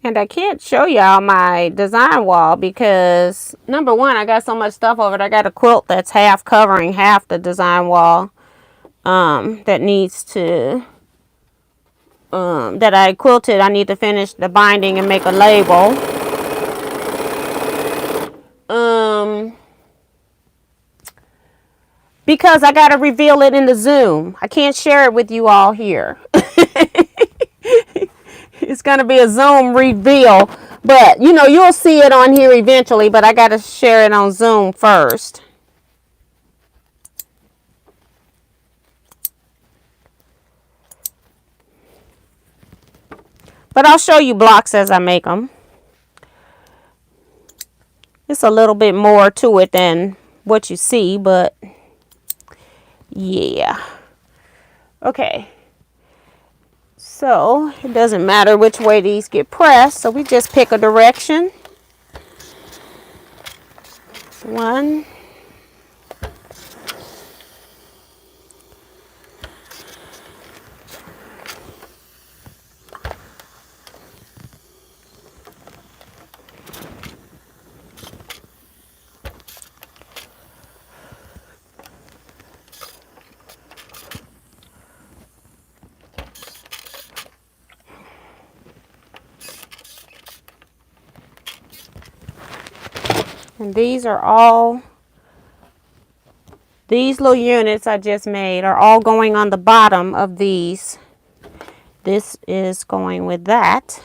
And I can't show y'all my design wall because, number one, I got so much stuff over it. I got a quilt that's half covering half the design wall that needs to, that I quilted. I need to finish the binding and make a label. Because I got to reveal it in the Zoom. I can't share it with you all here. It's going to be a Zoom reveal, but you know, you'll see it on here eventually, but I got to share it on Zoom first. But I'll show you blocks as I make them. It's a little bit more to it than what you see, but yeah. Okay. So it doesn't matter which way these get pressed, so we just pick a direction. 1, and these are all, these little units I just made are all going on the bottom of these. This is going with that.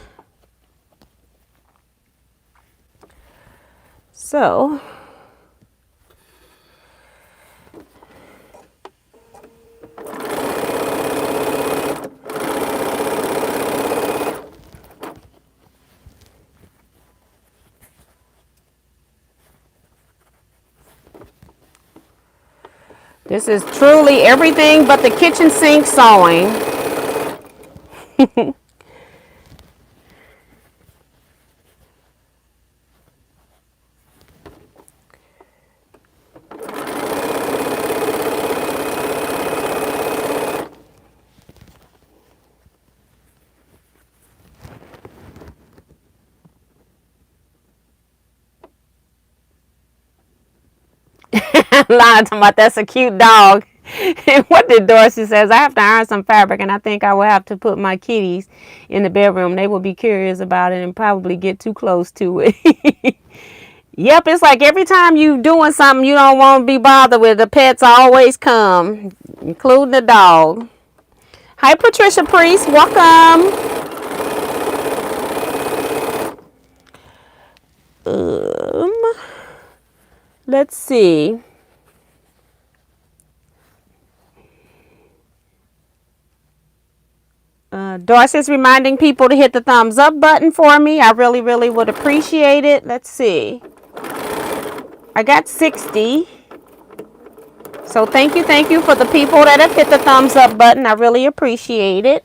So This is truly everything but the kitchen sink sewing. Lying to my, that's a cute dog. What did Dorsey says? I have to iron some fabric, and I think I will have to put my kitties in the bedroom. They will be curious about it and probably get too close to it. Yep, it's like every time you doing something you don't want to be bothered with, the pets always come, including the dog. Hi, Patricia Priest. Welcome. Let's see. Dorsey's reminding people to hit the thumbs up button for me. I really, really would appreciate it. Let's see. I got 60. So thank you for the people that have hit the thumbs up button. I really appreciate it.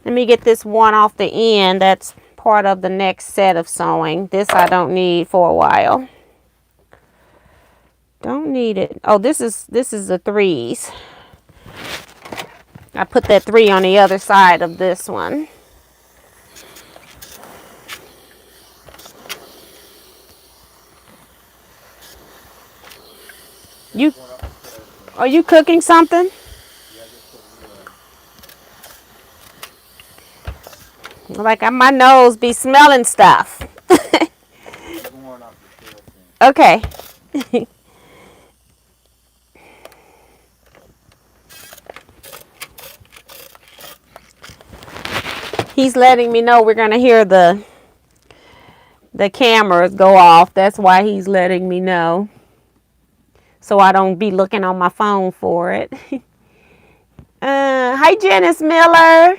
Let me get this one off the end. That's part of the next set of sewing. This I don't need for a while. Don't need it. Oh, this is the 3s. I put that 3 on the other side of this one. Are you cooking something? Like my nose be smelling stuff. Okay. He's letting me know we're gonna hear the cameras go off. That's why he's letting me know, so I don't be looking on my phone for it. Hi, Janice Miller.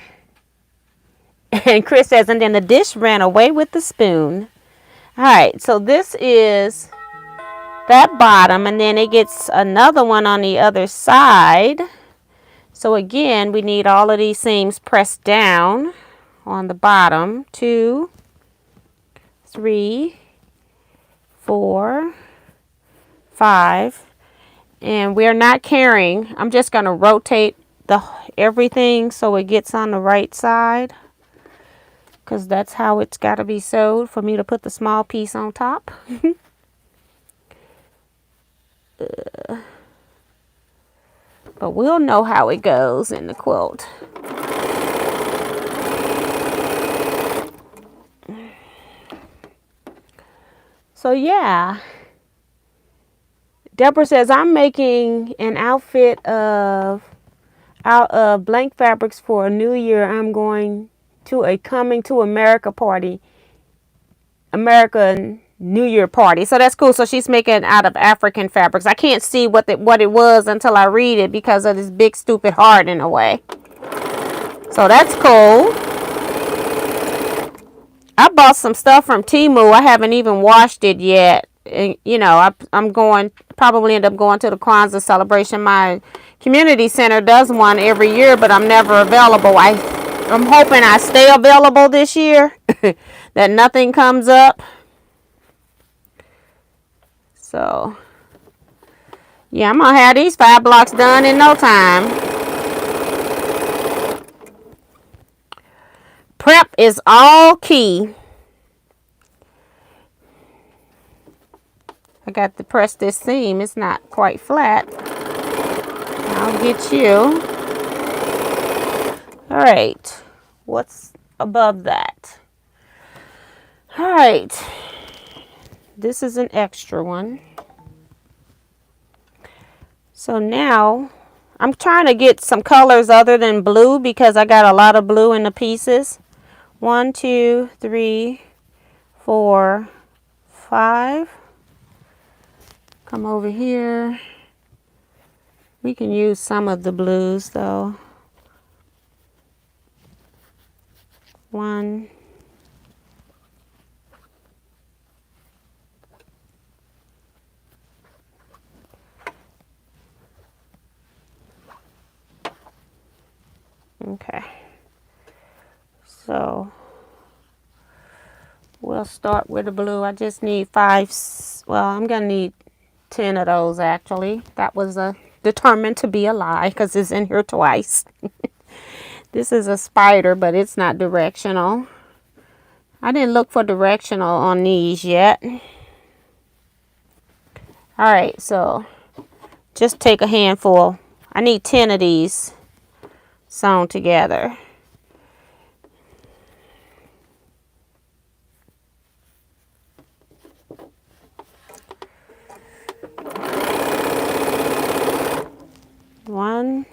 And Chris says, and then the dish ran away with the spoon. All right, so this is that bottom, and then it gets another one on the other side. So again, we need all of these seams pressed down on the bottom. 2, 3, 4, 5, and we're not carrying. I'm just going to rotate everything so it gets on the right side, because that's how it's got to be sewed for me to put the small piece on top. But we'll know how it goes in the quilt. So yeah, Deborah says, I'm making an outfit out of blank fabrics for a new year. I'm going to a coming to America party, American New Year party. So that's cool. So she's making out of African fabrics. I can't see what it was until I read it because of this big stupid heart in a way. So that's cool. I bought some stuff from Temu. I haven't even washed it yet. And, you know, I'm going, probably end up going to the Kwanzaa celebration. My community center does one every year, but I'm never available. I'm hoping I stay available this year, that nothing comes up. So, yeah, I'm going to have these 5 blocks done in no time. Prep is all key. I got to press this seam. It's not quite flat. I'll get you. All right. What's above that? All right. This is an extra one. So now I'm trying to get some colors other than blue because I got a lot of blue in the pieces. 1, 2, 3, 4, 5. Come over here. We can use some of the blues though. 1. Okay. So we'll start with the blue. I just need 5. Well, I'm going to need 10 of those actually. That was determined to be a lie because it's in here twice. This is a spider, but it's not directional. I didn't look for directional on these yet. Alright, so just take a handful. I need 10 of these sewn together. One.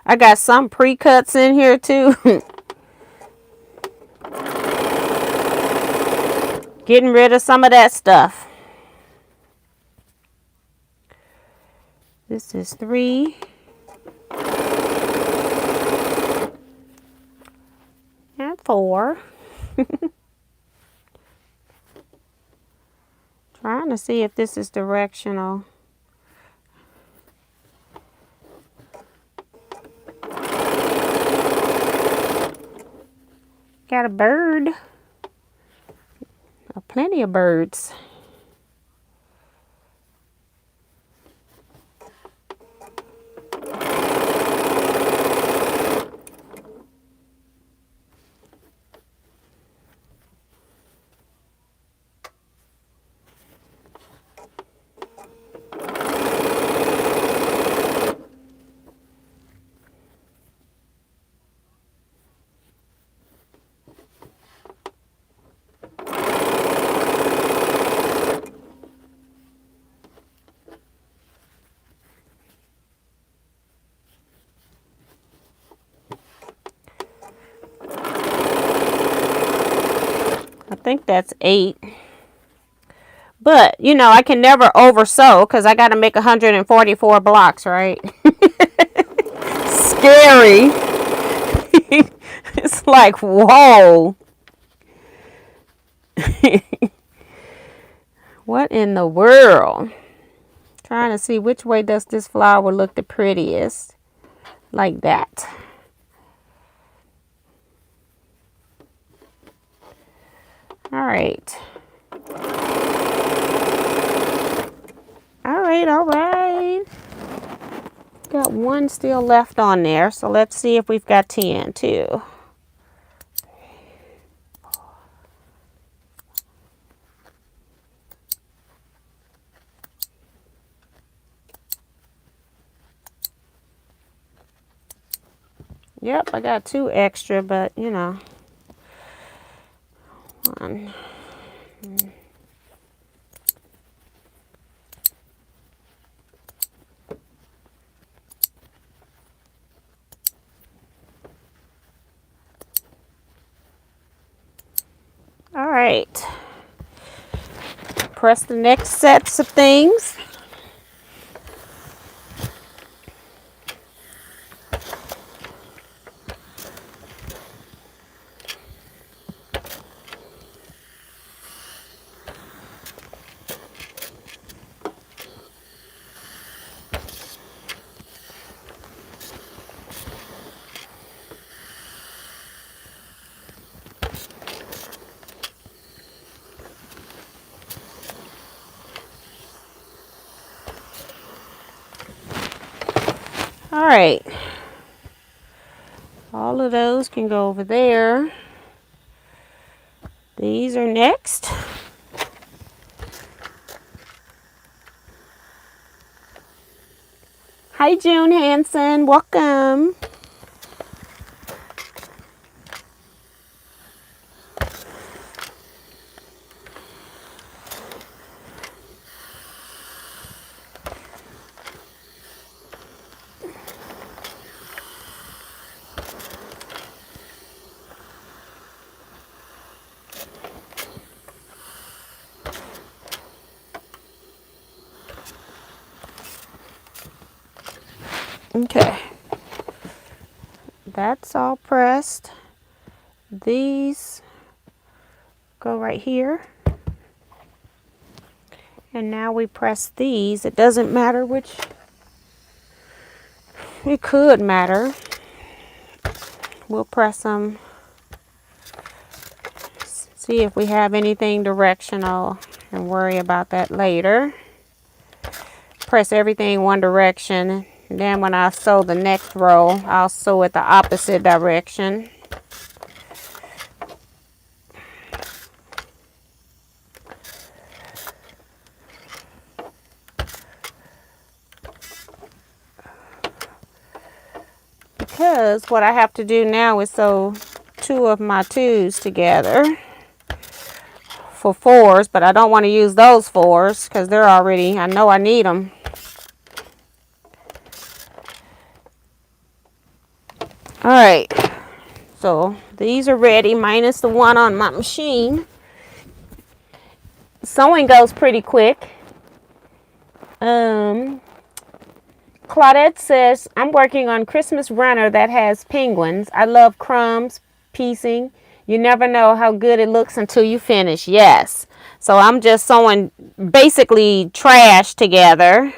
I got some pre-cuts in here too. Getting rid of some of that stuff. This is 3. And 4. Trying to see if this is directional. Got a bird. Plenty of birds. I think that's 8. But, you know, I can never over sew because I got to make 144 blocks, right? Scary. It's like, whoa. What in the world? Trying to see which way does this flower look the prettiest. Like that. All right. All right. Got 1 still left on there, so let's see if we've got 10 too. Yep, I got 2 extra, but you know. 1. All right. Press the next sets of things. All right. All of those can go over there. These are next. Hi, June Hansen. Welcome. Okay, that's all pressed. These go right here. And now we press these. It doesn't matter which, it could matter. We'll press them. See if we have anything directional and worry about that later. Press everything one direction. And then when I sew the next row, I'll sew it the opposite direction. Because what I have to do now is sew 2 of my 2s together for 4s, but I don't want to use those 4s because they're already, I know I need them. All right, so these are ready minus the one on my machine. Sewing goes pretty quick. Claudette says, I'm working on Christmas runner that has penguins. I love crumbs, piecing. You never know how good it looks until you finish. Yes. So I'm just sewing basically trash together.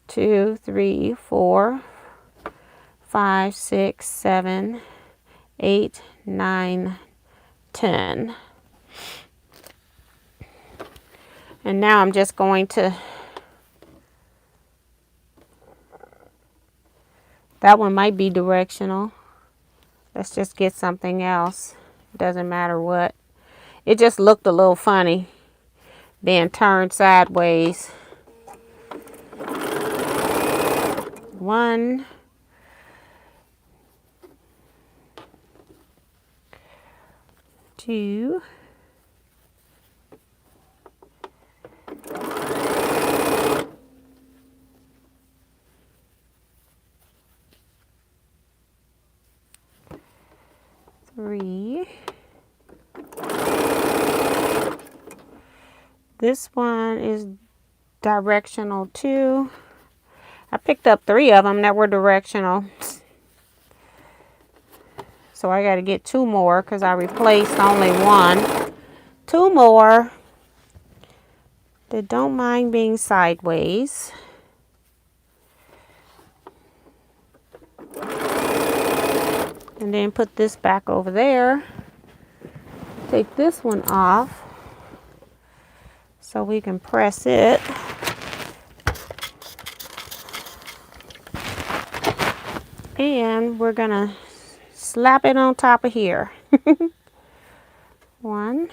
2, 3, 4, 5, 6, 7, 8, 9, 10. And now I'm just going to, that one might be directional. Let's just get something else. It doesn't matter what. It just looked a little funny being turned sideways. 1, 2, 3. This one is directional too. I picked up 3 of them that were directional. So I got to get 2 more because I replaced only 1. 2 more that don't mind being sideways. And then put this back over there. Take this one off so we can press it. And we're gonna slap it on top of here. 1.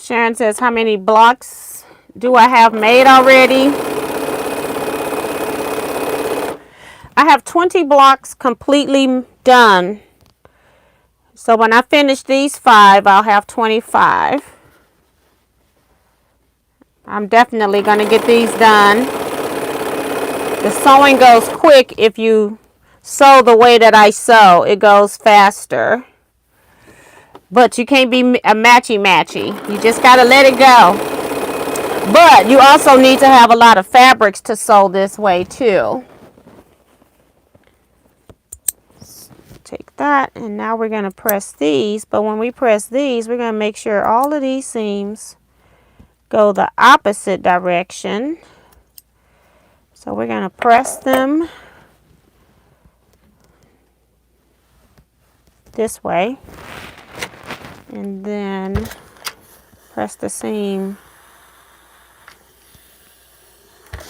Sharon says, how many blocks do I have made already? I have 20 blocks completely done. So when I finish these 5, I'll have 25. I'm definitely going to get these done. The sewing goes quick if you sew the way that I sew. It goes faster. But you can't be a matchy-matchy. You just got to let it go. But you also need to have a lot of fabrics to sew this way too. Take that, and now we're going to press these. But when we press these, we're going to make sure all of these seams go the opposite direction. So we're going to press them this way. And then press the seam.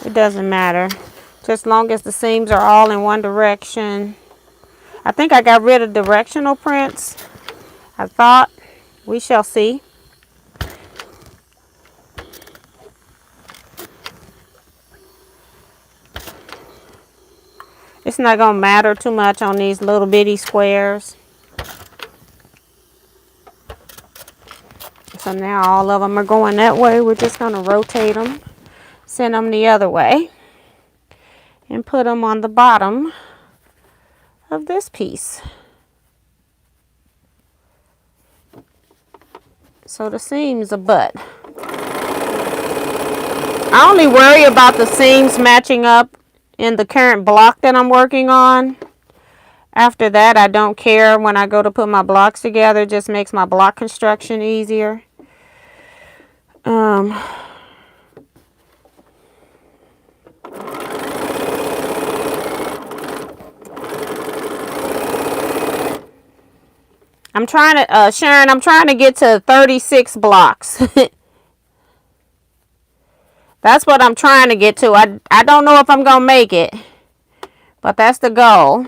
It doesn't matter. Just as long as the seams are all in one direction. I think I got rid of directional prints. I thought. We shall see. It's not going to matter too much on these little bitty squares. So now all of them are going that way. We're just going to rotate them, send them the other way, and put them on the bottom of this piece. So the seams are butt. I only worry about the seams matching up in the current block that I'm working on. After that, I don't care when I go to put my blocks together. It just makes my block construction easier. I'm trying to, Sharon, I'm trying to get to 36 blocks. That's what I'm trying to get to. I don't know if I'm going to make it, but that's the goal.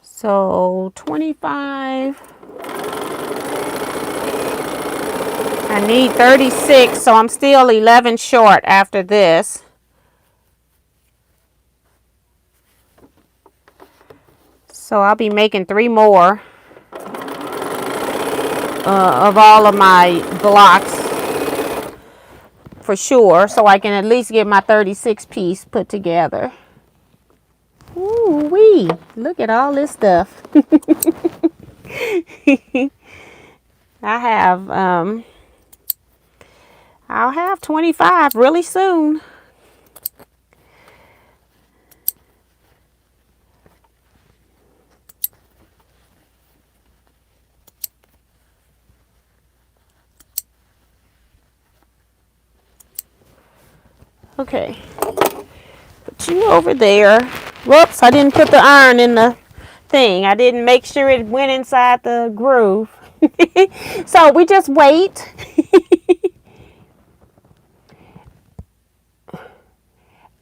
So 25. I need 36, so I'm still 11 short after this. So I'll be making 3 more of all of my blocks for sure, so I can at least get my 36 piece put together. Ooh wee, look at all this stuff. I'll have 25 really soon. Okay, put you over there. Whoops, I didn't put the iron in the thing. I didn't make sure it went inside the groove. So we just wait.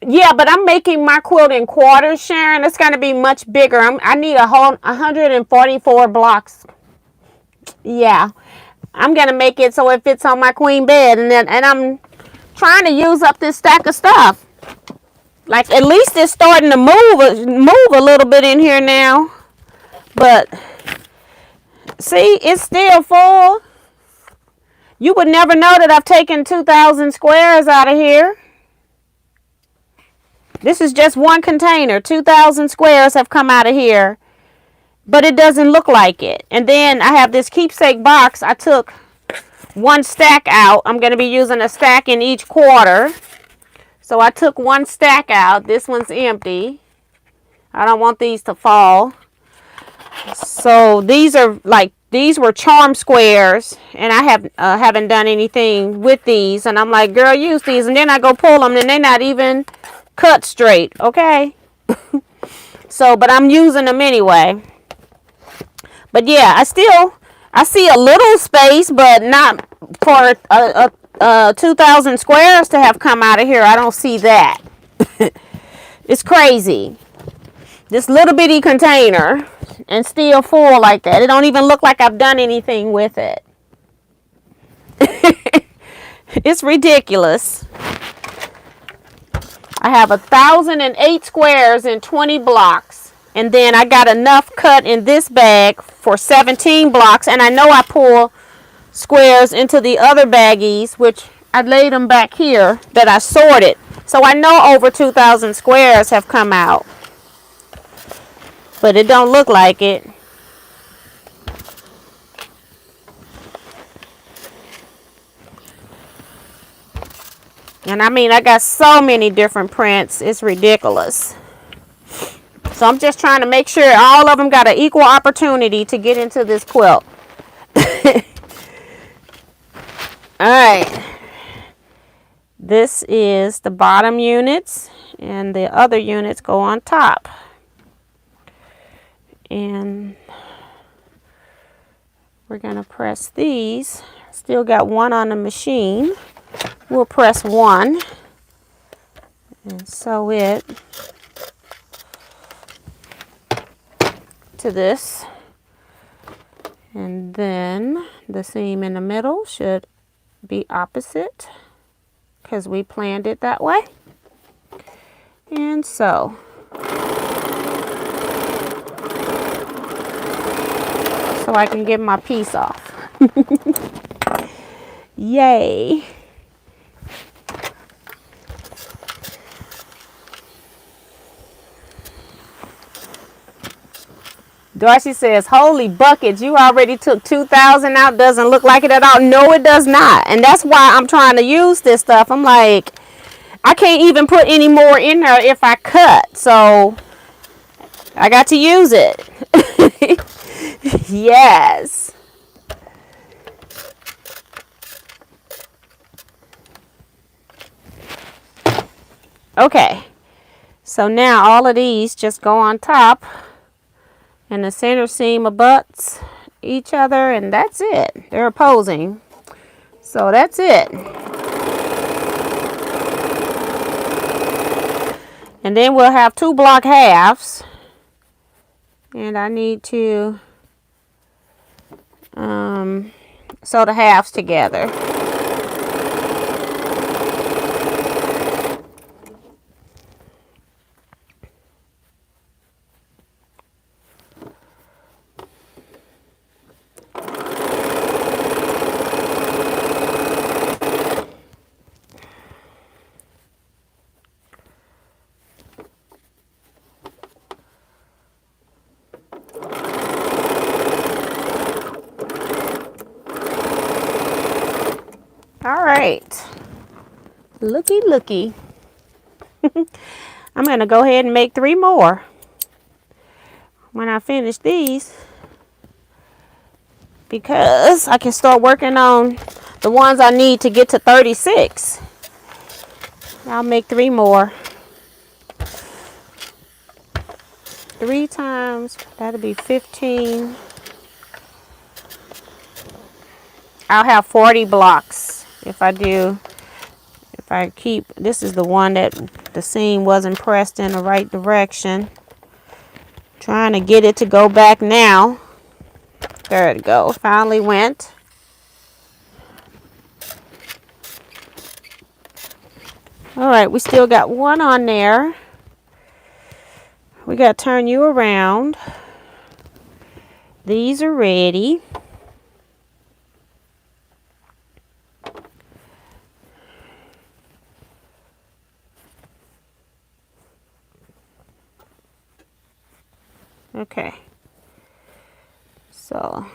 Yeah, but I'm making my quilt in quarters, Sharon. It's going to be much bigger. I need a whole 144 blocks. Yeah, I'm going to make it so it fits on my queen bed. And I'm trying to use up this stack of stuff. Like, at least it's starting to move a little bit in here now. But, see, it's still full. You would never know that I've taken 2,000 squares out of here. This is just one container. 2,000 squares have come out of here. But it doesn't look like it. And then I have this keepsake box. I took one stack out. I'm going to be using a stack in each quarter. So I took one stack out. This one's empty. I don't want these to fall. So these were charm squares. And I haven't done anything with these. And I'm like, girl, use these. And then I go pull them and they're not even cut straight, okay? So, but I'm using them anyway. But yeah, I see a little space, but not for 2,000 squares to have come out of here. I don't see that. It's crazy. This little bitty container and still full like that. It don't even look like I've done anything with it. It's ridiculous. I have 1,008 squares in 20 blocks. And then I got enough cut in this bag for 17 blocks. And I know I pull squares into the other baggies, which I laid them back here that I sorted. So I know over 2,000 squares have come out. But it don't look like it. And I mean, I got so many different prints. It's ridiculous. So I'm just trying to make sure all of them got an equal opportunity to get into this quilt. Alright. This is the bottom units. And the other units go on top. And we're going to press these. Still got one on the machine. We'll press one and sew it to this. And then the seam in the middle should be opposite because we planned it that way. And so I can get my piece off. Yay. Darcy says, holy buckets, you already took 2,000 out. Doesn't look like it at all. No, it does not. And that's why I'm trying to use this stuff. I'm like, I can't even put any more in there if I cut. So I got to use it. Yes. Okay. So now all of these just go on top. And the center seam abuts each other, and that's it. They're opposing. So that's it. And then we'll have 2 block halves. And I need to sew the halves together. All right, looky. I'm gonna go ahead and make 3 more when I finish these, because I can start working on the ones I need to get to 36. I'll make 3 more. 3 times, that'll be 15. I'll have 40 blocks if I keep, this is the one that the seam wasn't pressed in the right direction. Trying to get it to go back now. There it go, finally went. All right, we still got 1 on there. We got to turn you around. These are ready. Okay, so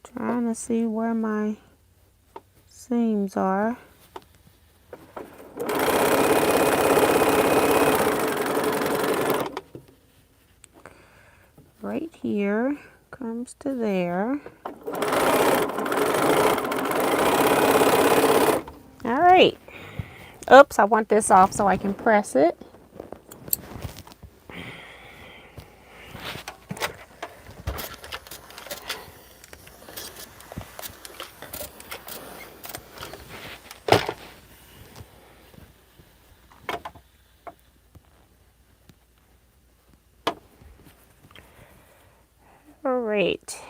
trying to see where my seams are. Right here comes to there. All right. Oops, I want this off so I can press it. All right.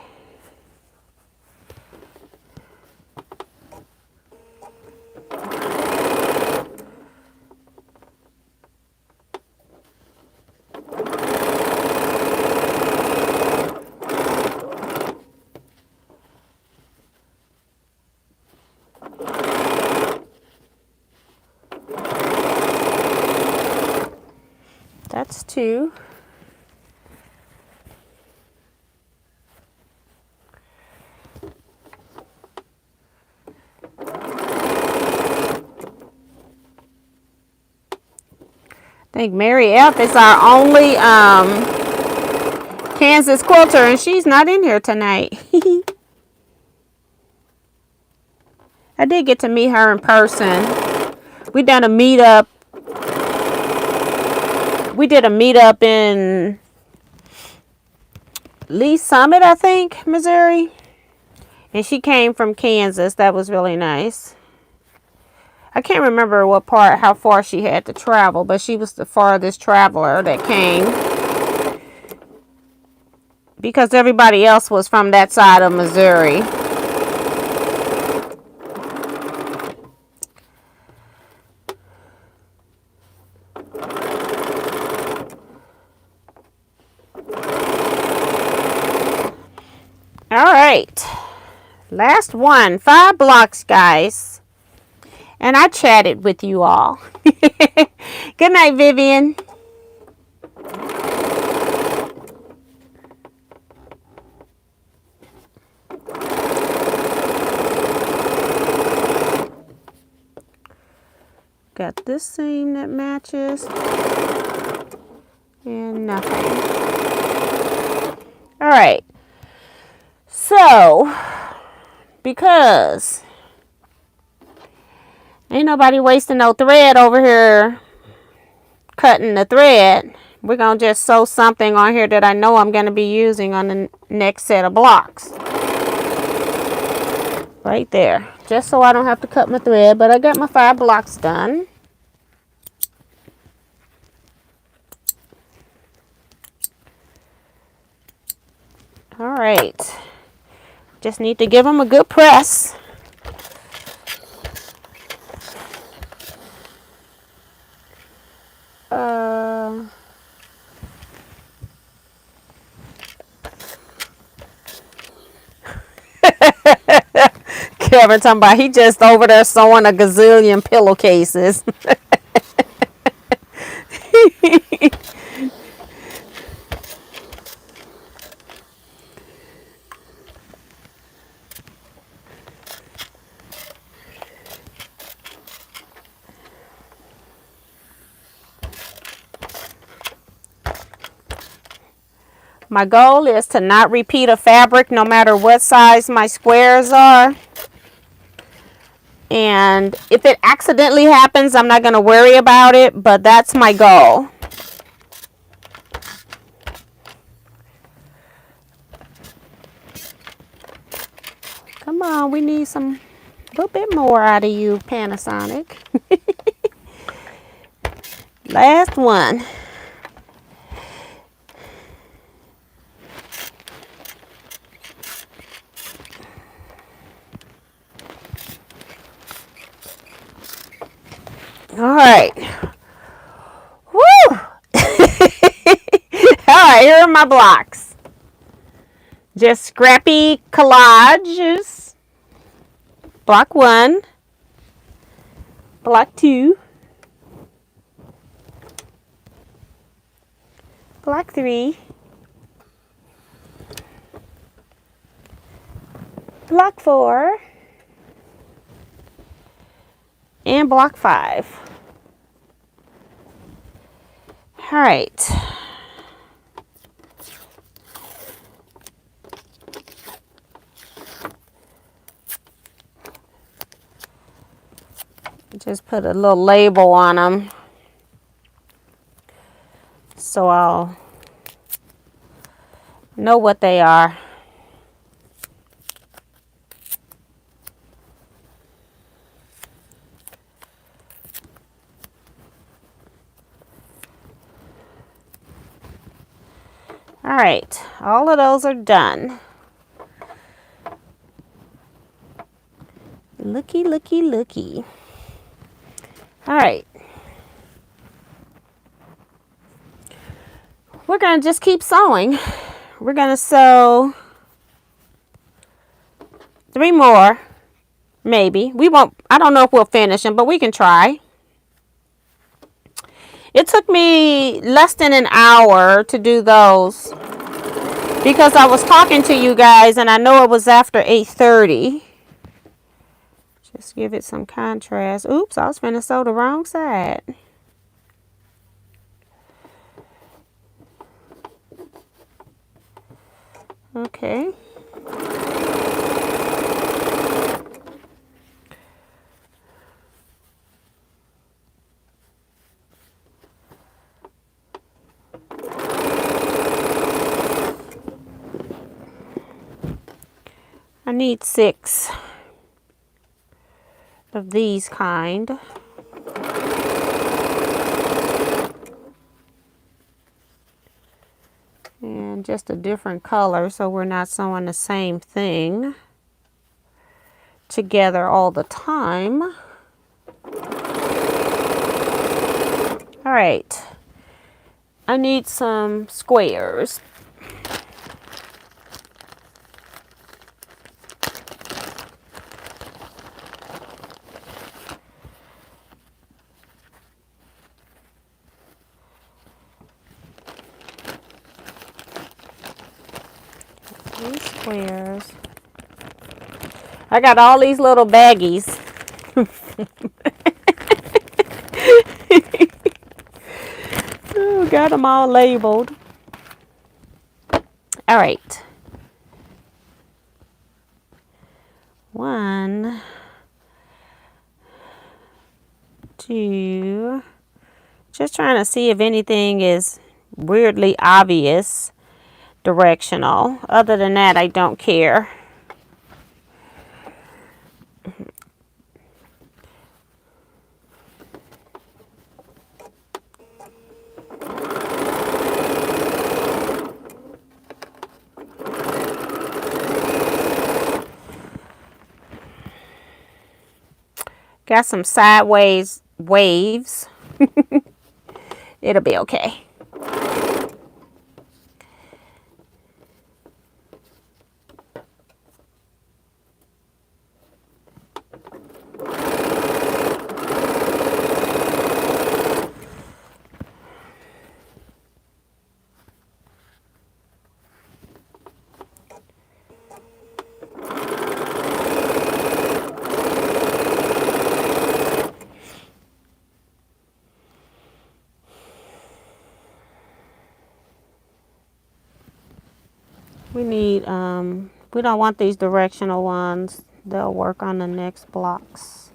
That's 2. I think Mary F is our only Kansas quilter, and she's not in here tonight. I did get to meet her in person. We done a meetup. We did a meetup in Lee Summit, I think, Missouri. And she came from Kansas. That was really nice. I can't remember what part, how far she had to travel, but she was the farthest traveler that came. Because everybody else was from that side of Missouri. All right. Last one. 5 blocks, guys. And I chatted with you all. Good night, Vivian. Got this seam that matches. And nothing. All right. So, because ain't nobody wasting no thread over here cutting the thread, we're going to just sew something on here that I know I'm going to be using on the next set of blocks. Right there. Just so I don't have to cut my thread, but I got my 5 blocks done. All right. Just need to give them a good press. Kevin talking about he just over there sewing a gazillion pillowcases. My goal is to not repeat a fabric no matter what size my squares are. And if it accidentally happens, I'm not going to worry about it, but that's my goal. Come on, we need a little bit more out of you, Panasonic. Last one. All right. Woo! All right, here are my blocks. Just Scrappy collages. Block 1. Block 2. Block 3. Block 4. And block 5. All right. Just put a little label on them so I'll know what they are. All right, all of those are done. Looky, looky, looky. All right. We're going to just keep sewing. We're going to sew 3 more, maybe. We won't, I don't know if we'll finish them, but we can try. It took me less than an hour to do those because I was talking to you guys and I know it was after 8:30. Just give it some contrast. Oops, I was finna sew the wrong side. Okay. I need 6. of these kind. And just a different color so we're not sewing the same thing together all the time. All right, I need some squares. Squares. I got all these little baggies. Oh, got them all labeled. All right. 1, 2. Just trying to see if anything is weirdly obvious directional. Other than that, I don't care. Got some sideways waves. It'll be okay. We need, we don't want these directional ones. They'll work on the next blocks.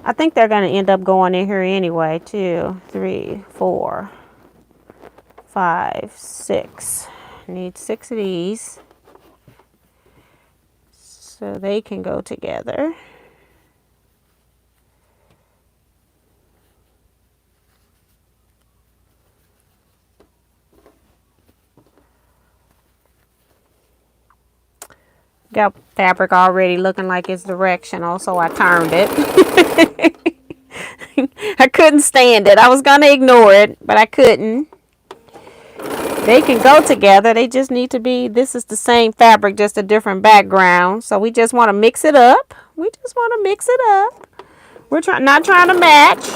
I think they're going to end up going in here anyway. 2, 3, 4, 5, 6. Need 6 of these so they can go together. Got fabric already looking like it's directional, so I turned it. I couldn't stand it. I was going to ignore it, but I couldn't. They can go together. They just need to be, this is the same fabric, just a different background. So we just want to mix it up. We just want to mix it up. We're not trying to match.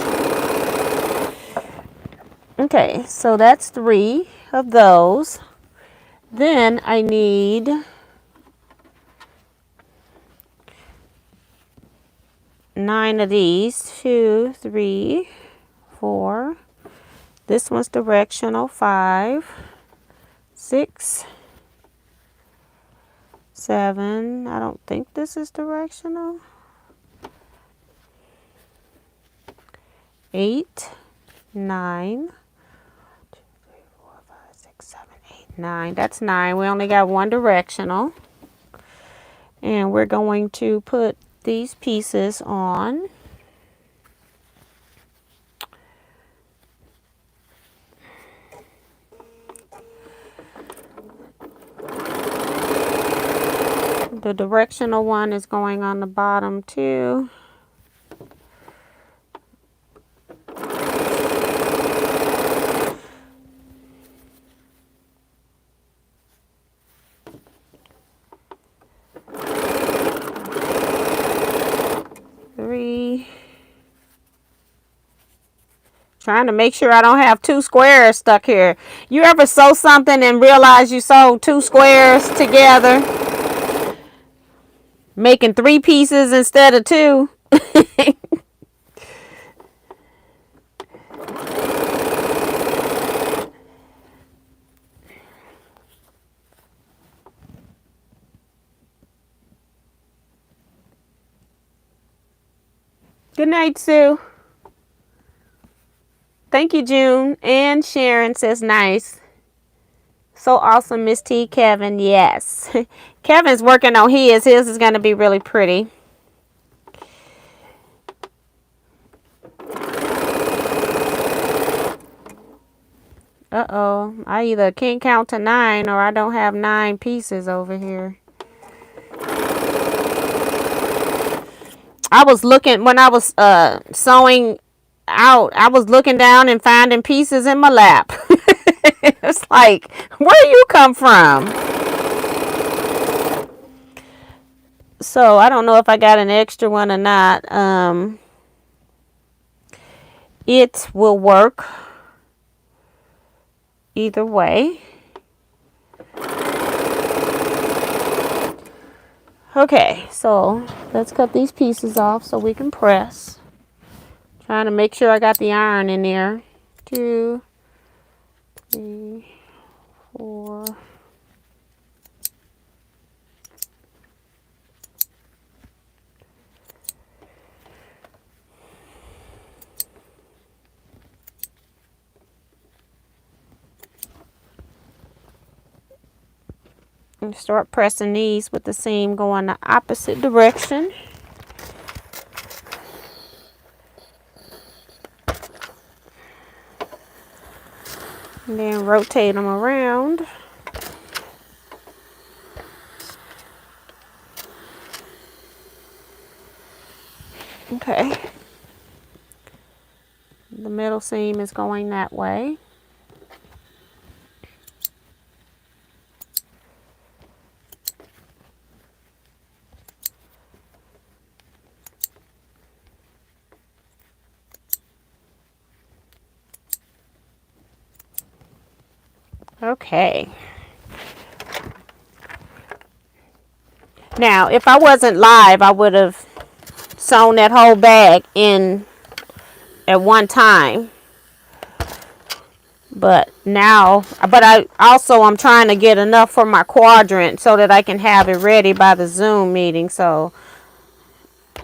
Okay, so that's 3 of those. Then I need 9 of these. 2, 3, 4. This one's directional. 5, 6, 7. I don't think this is directional. 8, 9. 2, 3, 4, 5, 6, 7, 8, 9. That's 9. We only got one directional. And we're going to put these pieces on. The directional one is going on the bottom too. Trying to make sure I don't have 2 squares stuck here. You ever sew something and realize you sewed 2 squares together? Making 3 pieces instead of 2. Good night, Sue. Thank you, June. And Sharon says nice. So awesome, Miss T. Kevin. Yes. Kevin's working on his. His is going to be really pretty. Uh-oh. I either can't count to 9 or I don't have 9 pieces over here. I was looking, when I was sewing out, I was looking down and finding pieces in my lap. It's like, where you come from? So I don't know if I got an extra one or not. It will work either way. Okay, so let's cut these pieces off so we can press. Trying to make sure I got the iron in there. 2, 3, 4. And start pressing these with the seam going the opposite direction. And then rotate them around. Okay. The middle seam is going that way. Okay. Now, if I wasn't live, I would have sewn that whole bag in at one time. But now, I'm trying to get enough for my quadrant so that I can have it ready by the Zoom meeting. So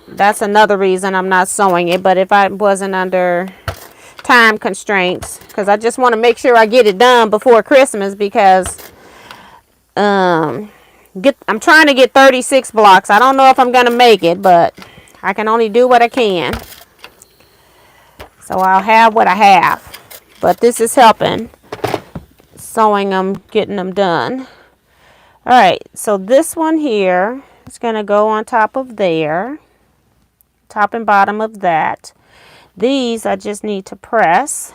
that's another reason I'm not sewing it. But if I wasn't under time constraints, because I just want to make sure I get it done before Christmas, because I'm trying to get 36 blocks. I don't know if I'm going to make it, but I can only do what I can. So I'll have what I have. But this is helping sewing them, getting them done. All right, so this one here is going to go on top of there, top and bottom of that. These I just need to press.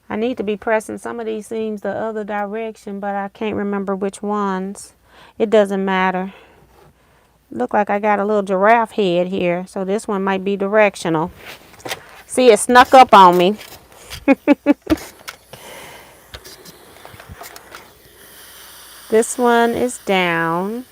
I need to be pressing some of these seams the other direction, but I can't remember which ones. It doesn't matter. Look like I got a little giraffe head here, so this one might be directional. See, it snuck up on me. This one is down.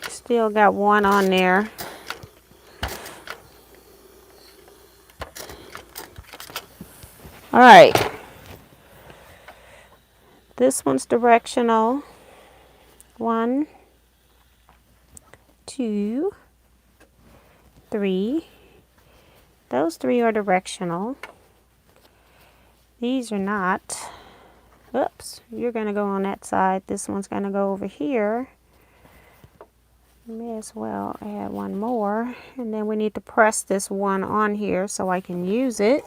Still got one on there. All right. This one's directional. 1, 2, 3. Those 3 are directional. These are not. Oops, you're going to go on that side. This one's going to go over here. May as well add one more, and then we need to press this one on here so I can use it.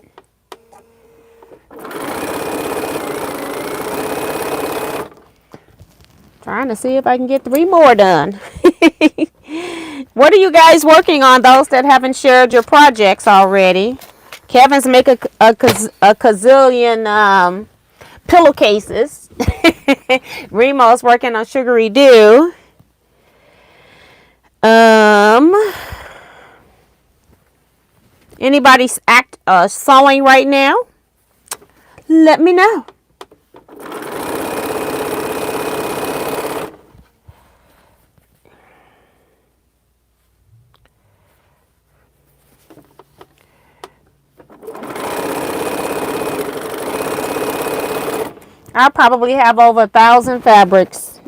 Trying to see if I can get 3 more done. What are you guys working on, those that haven't shared your projects already? Kevin's making a gazillion pillowcases. Remo's working on Sugary Dew. Anybody sewing right now? Let me know. I probably have over 1,000 fabrics.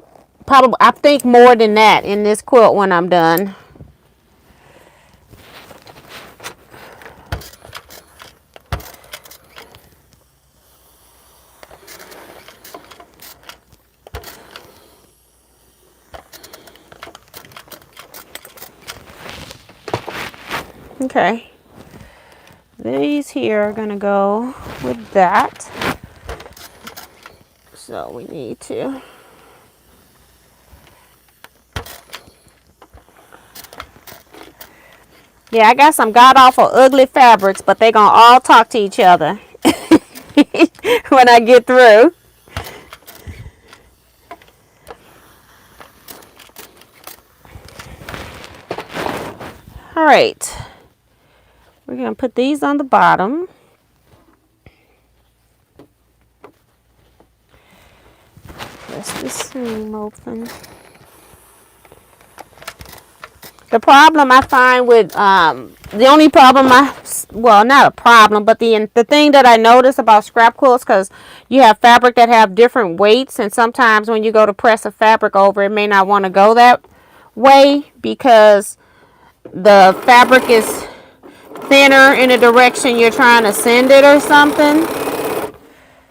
Probably, I think more than that in this quilt when I'm done. Okay. These here are going to go with that. So we need to. Yeah, I got some god awful ugly fabrics, but they're going to all talk to each other when I get through. All right. We're going to put these on the bottom. Press this seam open. The problem I find with, the only problem well, not a problem, but the thing that I notice about scrap quilts, because you have fabric that have different weights, and sometimes when you go to press a fabric over, it may not want to go that way because the fabric is thinner in the direction you're trying to send it or something.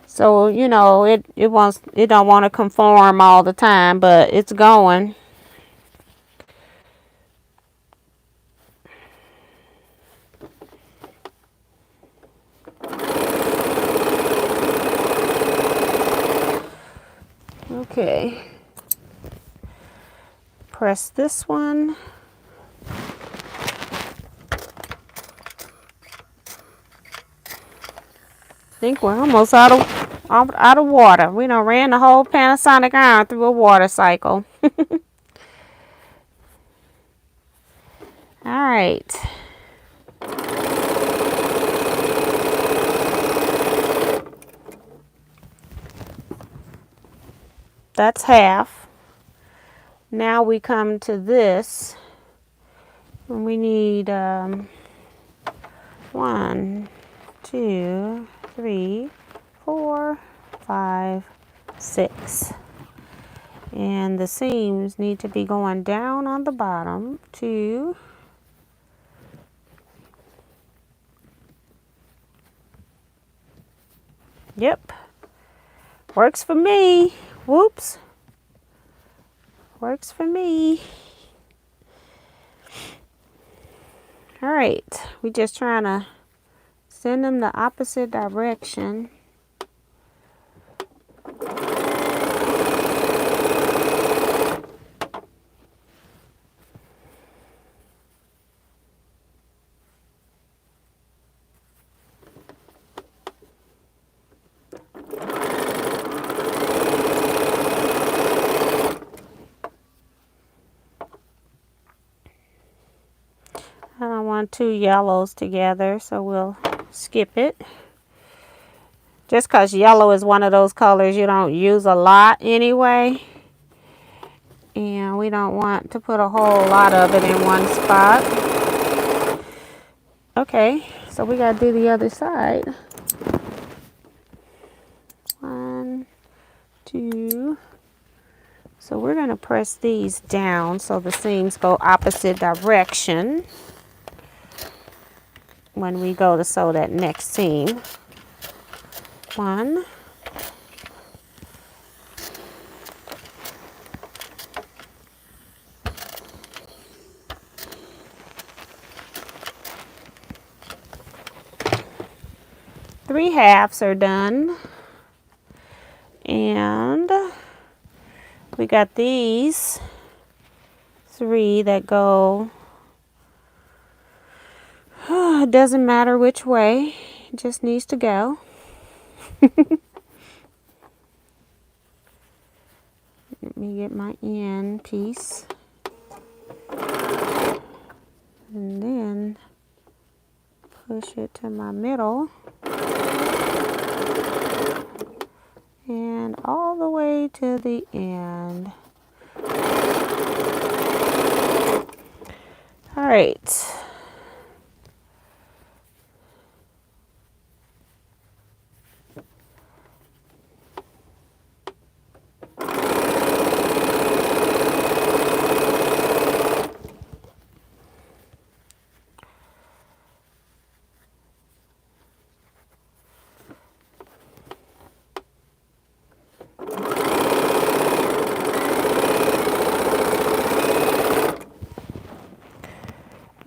So, you know, it don't want to conform all the time, but it's going. Okay. Press this one. I think we're almost out of water. We done ran the whole Panasonic iron through a water cycle. All right. That's half. Now we come to this. And we need 1, 2, 3, 4, 5, 6. And the seams need to be going down on the bottom. 2. Yep. Works for me. Whoops. Works for me. All right. We just trying to send them the opposite direction. I don't want 2 yellows together, so we'll skip it. Just because yellow is one of those colors you don't use a lot anyway. And we don't want to put a whole lot of it in one spot. Okay, so we got to do the other side. 1, 2. So we're going to press these down so the seams go opposite direction when we go to sew that next seam. 1. 3 halves are done. And we got these 3 that go, it doesn't matter which way, it just needs to go. Let me get my end piece. And then push it to my middle. And all the way to the end. All right.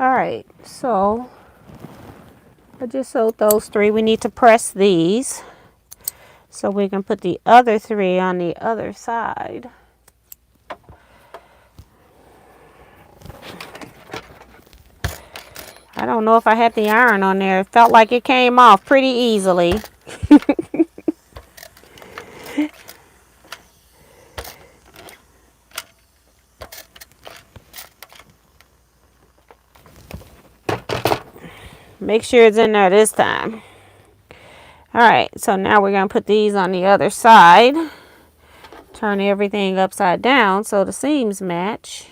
All right, so I just sewed those 3. We need to press these so we can put the other 3 on the other side. I don't know if I had the iron on there. It felt like it came off pretty easily. Make sure it's in there this time. All right, so now we're going to put these on the other side. Turn everything upside down so the seams match.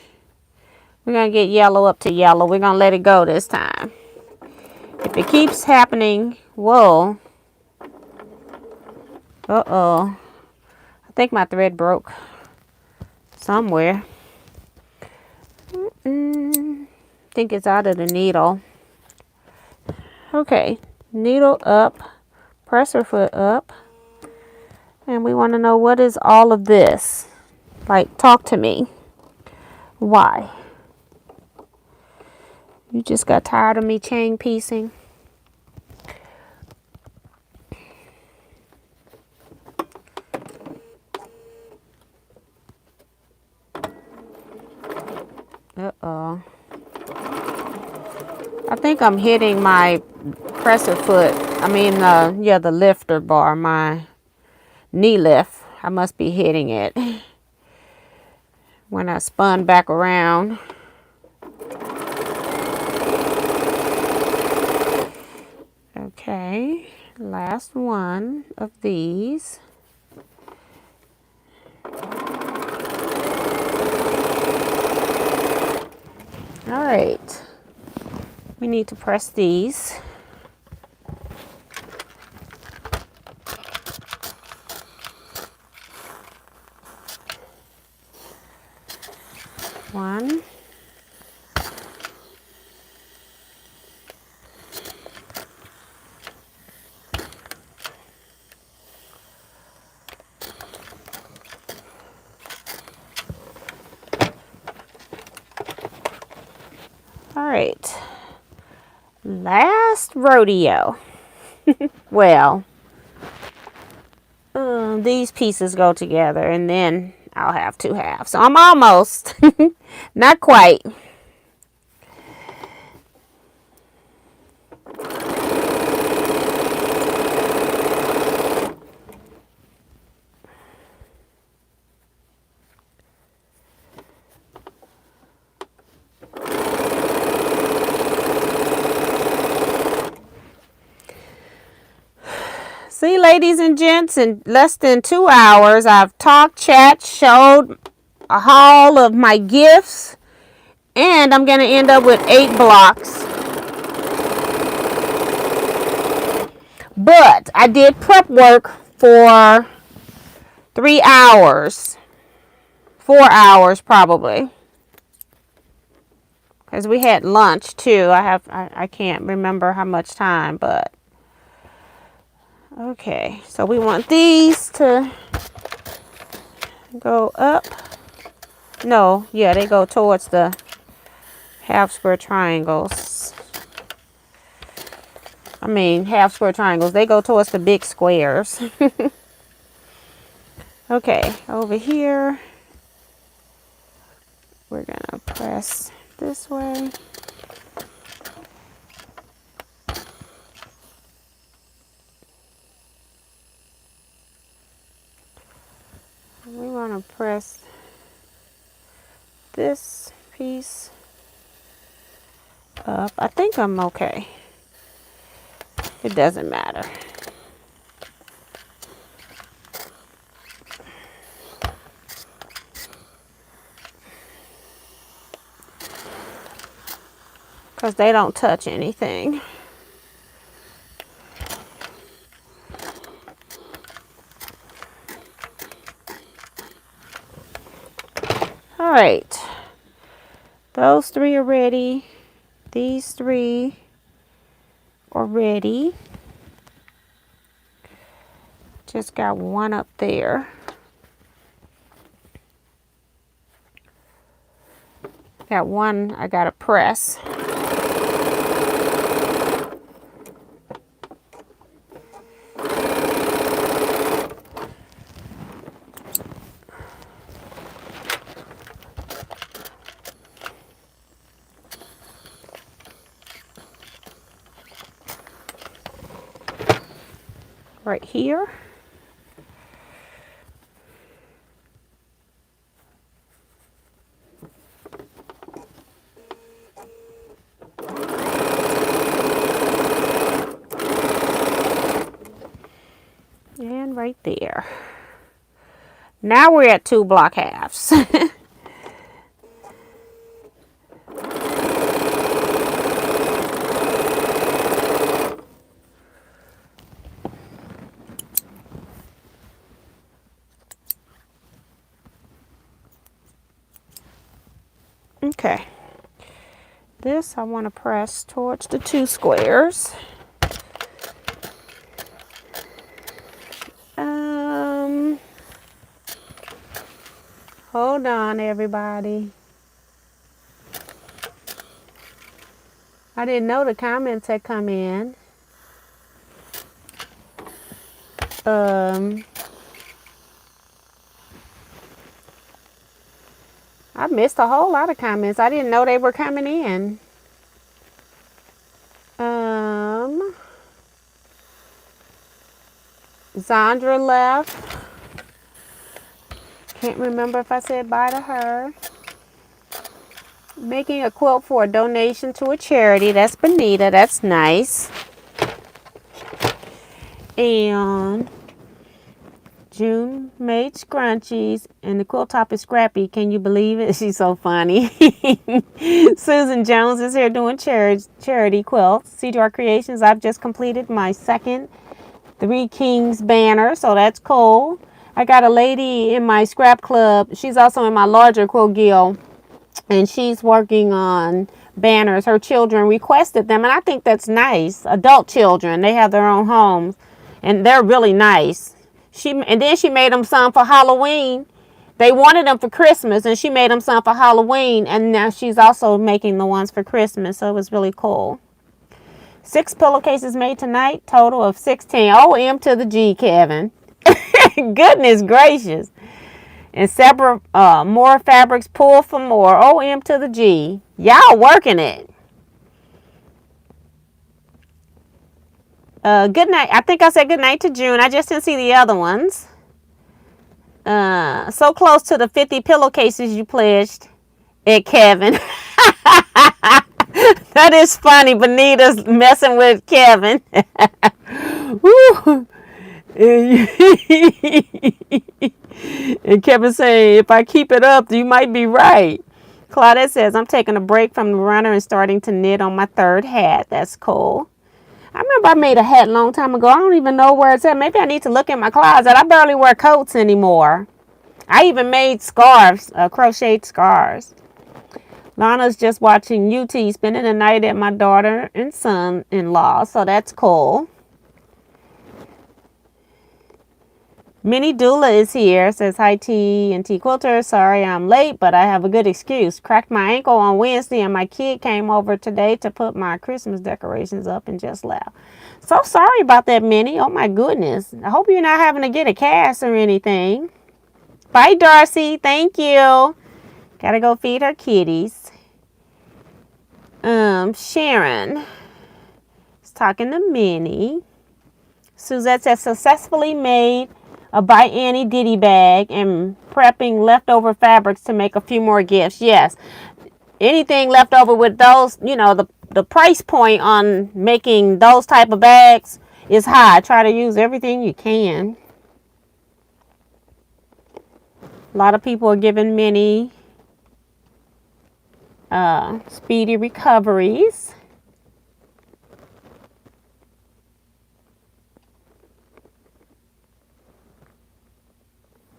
We're going to get yellow up to yellow. We're going to let it go this time. If it keeps happening, whoa. Uh-oh. I think my thread broke somewhere. I think it's out of the needle. Okay, needle up, presser foot up. And we want to know, what is all of this? Like, talk to me. Why? You just got tired of me chain piecing? Uh-oh. I think I'm hitting my presser foot. I mean, yeah, the lifter bar, my knee lift. I must be hitting it when I spun back around. Okay, last one of these. All right, we need to press these. One. All right, last rodeo. Well, these pieces go together and then I'll have 2 halves. So I'm almost, not quite. See, ladies and gents, in less than 2 hours, I've talked, chat, showed a haul of my gifts, and I'm going to end up with 8 blocks. But I did prep work for 3 hours, 4 hours probably, because we had lunch too. I can't remember how much time, but okay. So we want these to go up. No, yeah, they go towards the half square triangles. I mean, half square triangles. They go towards the big squares. Okay, over here, we're gonna press this way. We want to press this piece up. I think I'm okay. It doesn't matter. Because they don't touch anything. All right. Those 3 are ready. These 3 are ready. Just got 1 up there. Got 1 I gotta press. right here. And right there. Now we're at 2 block halves. Okay. This I want to press towards the 2 squares. Hold on, everybody. I didn't know the comments had come in. I missed a whole lot of comments. I didn't know they were coming in. Zandra left. Can't remember if I said bye to her. Making a quilt for a donation to a charity. That's Benita. That's nice. And June made scrunchies. And the quilt top is Scrappy. Can you believe it? She's so funny. Susan Jones is here doing charity quilts. CDR Creations. I've just completed my second 3 Kings banner. So that's cool. I got a lady in my scrap club. She's also in my larger quilt guild. And she's working on banners. Her children requested them. And I think that's nice. Adult children. They have their own homes. And they're really nice. And then she made them some for Halloween. They wanted them for Christmas. And she made them some for Halloween. And now she's also making the ones for Christmas. So it was really cool. 6 pillowcases made tonight. Total of 16. OM to the G, Kevin. Goodness gracious. And separate more fabrics pulled for more. OM to the G. Y'all working it. Good night. I think I said good night to June. I just didn't see the other ones. So close to the 50 pillowcases you pledged. Kevin. That is funny. Benita's messing with Kevin. Woo. And Kevin saying, if I keep it up, you might be right. Claudette says, I'm taking a break from the runner and starting to knit on my 3rd hat. That's cool. I remember I made a hat a long time ago. I don't even know where it's at. Maybe I need to look in my closet. I barely wear coats anymore. I even made scarves, crocheted scarves. Lana's just watching UT, spending the night at my daughter and son-in-law. So that's cool. Minnie Doula is here. Says, hi, T and T Quilter. Sorry I'm late, but I have a good excuse. Cracked my ankle on Wednesday, and my kid came over today to put my Christmas decorations up and just left. So sorry about that, Minnie. Oh, my goodness. I hope you're not having to get a cast or anything. Bye, Darcy. Thank you. Gotta go feed her kitties. Sharon is talking to Minnie. Suzette says, successfully made a By Annie Diddy bag and prepping leftover fabrics to make a few more gifts. Yes. Anything left over with those, you know, the price point on making those type of bags is high. Try to use everything you can. A lot of people are giving Minnie speedy recoveries.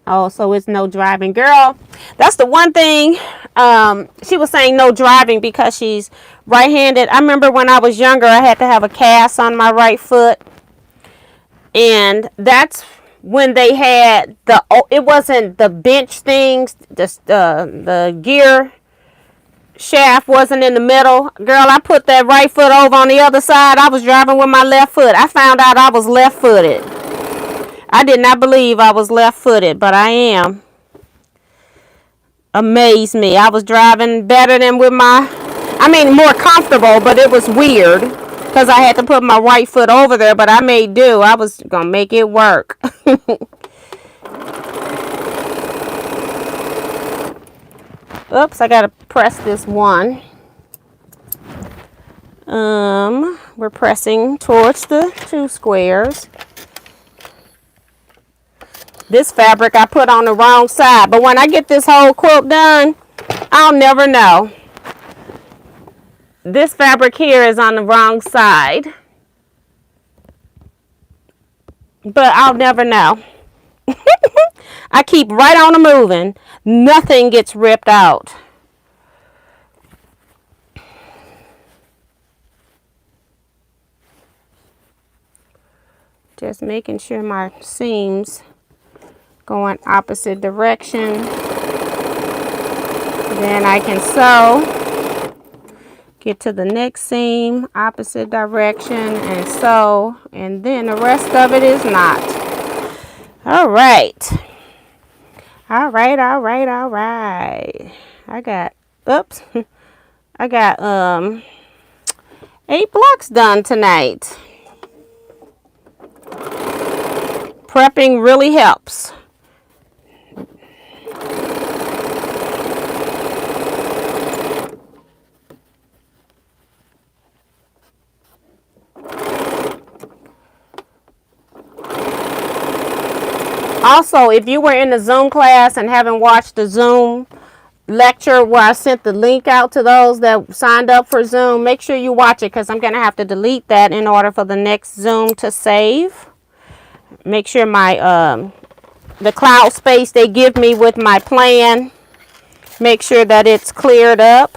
Oh, so it's no driving. Girl, that's the one thing. She was saying no driving because she's right-handed. I remember when I was younger, I had to have a cast on my right foot. And that's when they had it wasn't the bench things, the gear shaft wasn't in the middle. Girl, I put that right foot over on the other side. I was driving with my left foot. I found out I was left-footed. I did not believe I was left-footed, but I am. Amazed me. I was driving better than with more comfortable, but it was weird. because I had to put my right foot over there, but I made do. I was gonna make it work. Oops, I gotta press this one. We're pressing towards the 2 squares. This fabric I put on the wrong side, but when I get this whole quilt done, I'll never know. This fabric here is on the wrong side, but I'll never know. I keep right on the moving. Nothing gets ripped out. Just making sure my seams going opposite direction. Then I can sew. Get to the next seam, opposite direction, and sew. And then the rest of it is not. All right. All right. I got, oops. I got 8 blocks done tonight. Prepping really helps. Also, if you were in the Zoom class and haven't watched the Zoom lecture where I sent the link out to those that signed up for Zoom, make sure you watch it because I'm going to have to delete that in order for the next Zoom to save. Make sure my the cloud space they give me with my plan, make sure that it's cleared up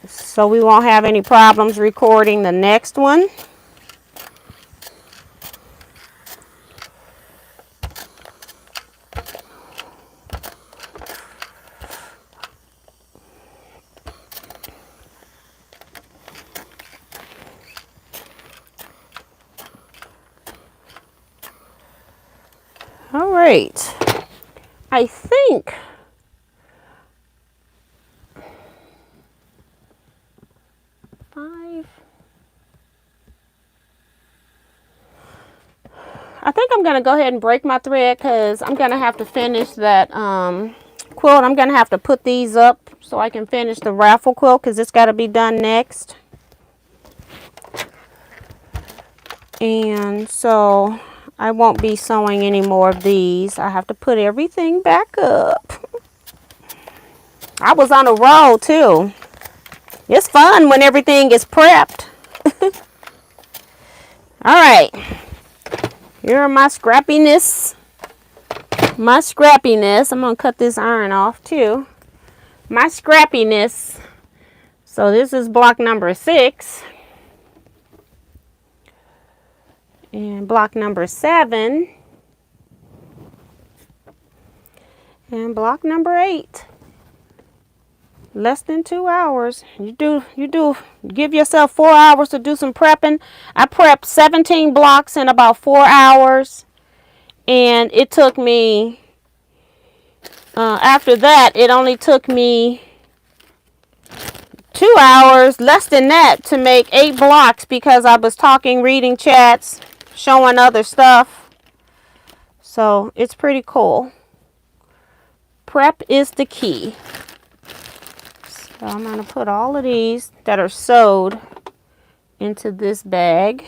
so we won't have any problems recording the next one. All right, I think I'm going to go ahead and break my thread because I'm going to have to finish that quilt. I'm going to have to put these up so I can finish the raffle quilt because it's got to be done next. And so I won't be sewing any more of these. I have to put everything back up. I was on a roll too. It's fun when everything is prepped. All right. Here are my scrappiness. My scrappiness. I'm going to cut this iron off too. My scrappiness. So this is block number 6. And block number 7. And block number 8. Less than 2 hours. You do give yourself 4 hours to do some prepping. I prepped 17 blocks in about 4 hours. And it took me, after that, it only took me 2 hours, less than that, to make 8 blocks because I was talking, reading chats, showing other stuff. So it's pretty cool. Prep is the key. So I'm going to put all of these that are sewed into this bag.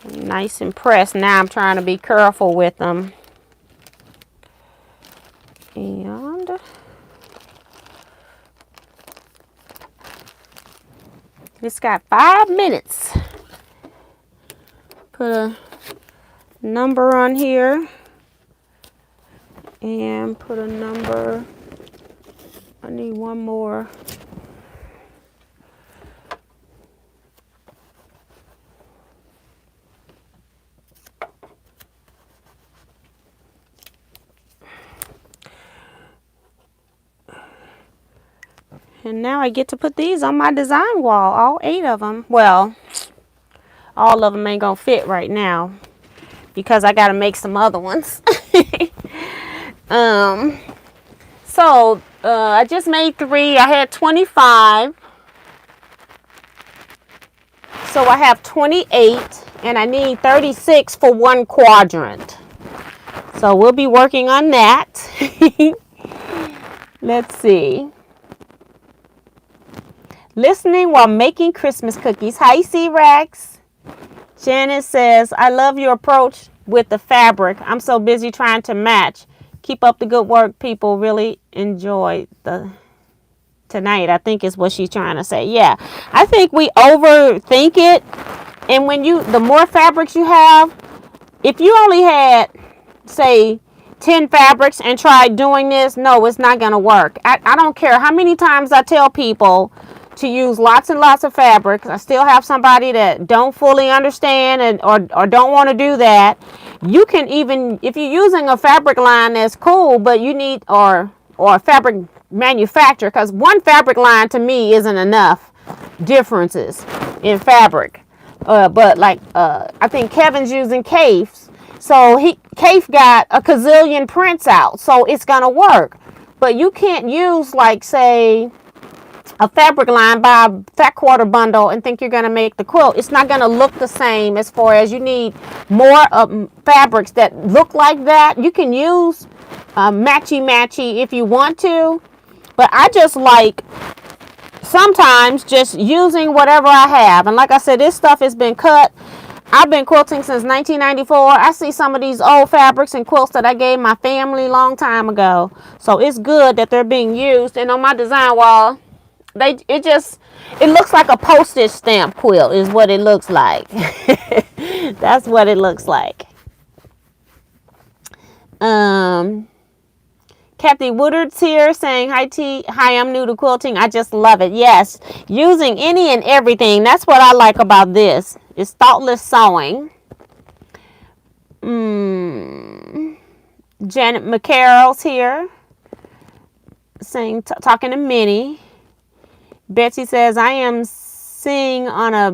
Nice and pressed. Now I'm trying to be careful with them. And it's got 5 minutes. Put a number on here. And put a number. I need one more. And now I get to put these on my design wall, all 8 of them. Well, all of them ain't gonna fit right now because I gotta make some other ones. So I just made 3. I had 25. So I have 28 and I need 36 for one quadrant. So we'll be working on that. Let's see. Listening while making Christmas cookies. Hi, C-Rex. Janice says, I love your approach with the fabric. I'm so busy trying to match. Keep up the good work. People really enjoy the tonight, I think is what she's trying to say. Yeah, I think we overthink it. And when the more fabrics you have, if you only had, say, 10 fabrics and tried doing this, no, it's not going to work. I don't care how many times I tell people to use lots and lots of fabrics. I still have somebody that don't fully understand or don't want to do that. You can even, if you're using a fabric line that's cool, but you need, or a fabric manufacturer, because one fabric line to me isn't enough differences in fabric. But like, I think Kevin's using Kafe's. So Kafe got a gazillion prints out, so it's gonna work. But you can't use, like, say, a fabric line, buy a fat quarter bundle and think you're gonna make the quilt. It's not gonna look the same. As far as you need more fabrics that look like that. You can use matchy if you want to, but I just like sometimes just using whatever I have. And like I said, this stuff has been cut. I've been quilting since 1994. I see some of these old fabrics and quilts that I gave my family a long time ago. So it's good that they're being used. And on my design wall, it looks like a postage stamp quilt is what it looks like. That's what it looks like. Kathy Woodard's here saying, hi T, hi, I'm new to quilting. I just love it. Yes, using any and everything. That's what I like about this. It's thoughtless sewing. Janet McCarroll's here saying, talking to Minnie. Betsy says, I am singing on a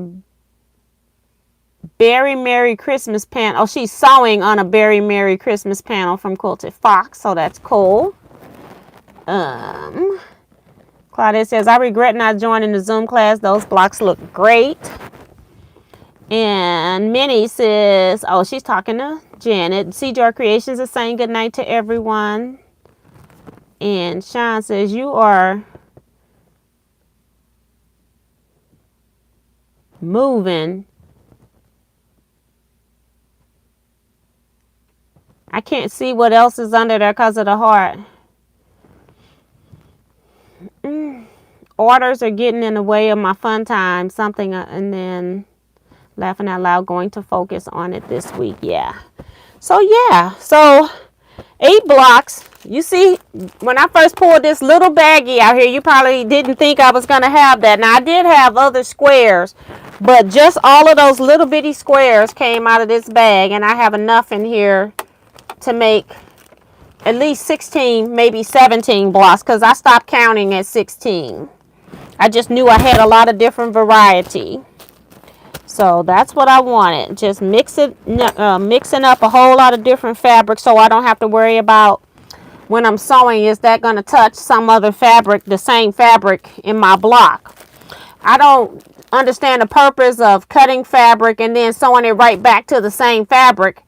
Berry Merry Christmas panel. Oh, she's sewing on a Berry Merry Christmas panel from Quilted Fox, so that's cool. Claudia says, I regret not joining the Zoom class. Those blocks look great. And Minnie says, oh, she's talking to Janet. CJR Creations is saying good night to everyone. And Sean says, you are moving. I can't see what else is under there because of the heart. Orders are getting in the way of my fun time. Something, and then laughing out loud, going to focus on it this week. Yeah. So, yeah. So, 8 blocks. You see, when I first pulled this little baggie out here, you probably didn't think I was going to have that. Now, I did have other squares, but just all of those little bitty squares came out of this bag, and I have enough in here to make at least 16, maybe 17 blocks, because I stopped counting at 16. I just knew I had a lot of different variety. So that's what I wanted. Just mixing up a whole lot of different fabrics so I don't have to worry about when I'm sewing, is that going to touch some other fabric, the same fabric in my block. I don't understand the purpose of cutting fabric and then sewing it right back to the same fabric.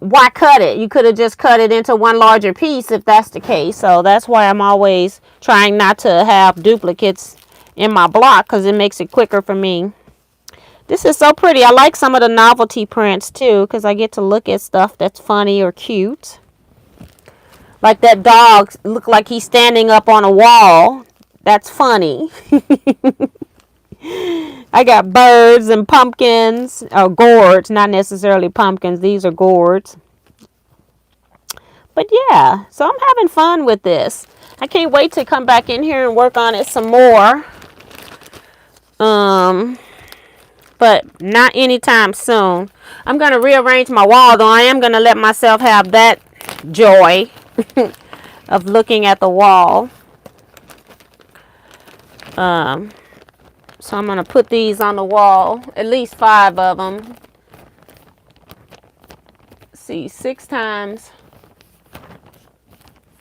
Why cut it? You could have just cut it into one larger piece if that's the case. So that's why I'm always trying not to have duplicates in my block, because it makes it quicker for me. This is so pretty. I like some of the novelty prints too, because I get to look at stuff that's funny or cute. Like that dog look like he's standing up on a wall. That's funny. I got birds and pumpkins, or gourds, not necessarily pumpkins. These are gourds. But yeah, so I'm having fun with this. I can't wait to come back in here and work on it some more. But not anytime soon. I'm going to rearrange my wall, though. I am going to let myself have that joy of looking at the wall. So I'm going to put these on the wall, at least 5 of them. See, 6 times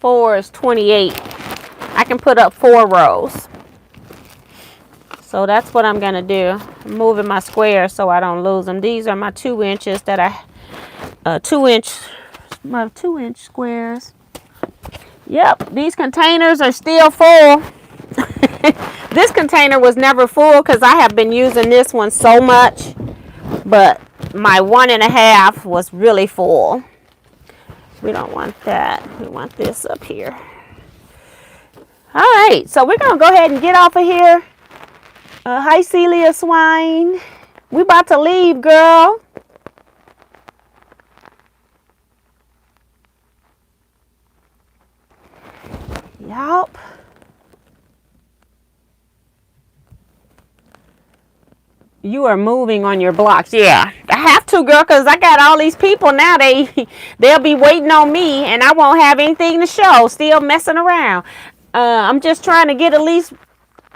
4 is 28. I can put up 4 rows. So that's what I'm going to do. I'm moving my squares so I don't lose them. These are my 2 inches that my 2-inch squares. Yep, these containers are still full. This container was never full because I have been using this one so much. But my 1.5 was really full. We don't want that. We want this up here. All right, so we're going to go ahead and get off of here. Hi, Celia Swine. We about to leave, girl. Yup. You are moving on your blocks. Yeah, I have to, girl, because I got all these people now. They'll be waiting on me, and I won't have anything to show. Still messing around. I'm just trying to get at least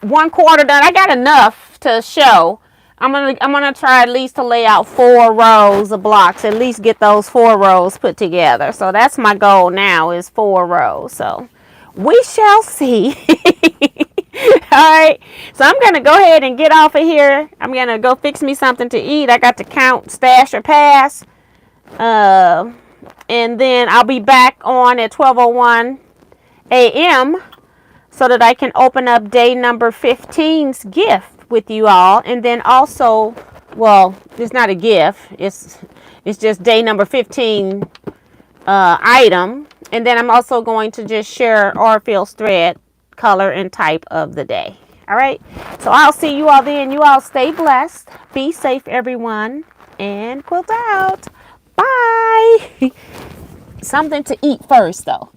1/4 done. I got enough to show. I'm gonna try at least to lay out 4 rows of blocks. At least get those 4 rows put together. So that's my goal now, is 4 rows. So we shall see. Alright, so I'm going to go ahead and get off of here. I'm going to go fix me something to eat. I got to count, stash, or pass. And then I'll be back on at 12:01 a.m. so that I can open up day number 15's gift with you all. And then also, well, it's not a gift. It's just day number 15 item. And then I'm also going to just share Orfield's thread, color, and type of the day. All right, so I'll see you all then. You all stay blessed, be safe, everyone, and quilt out. Bye. Something to eat first, though.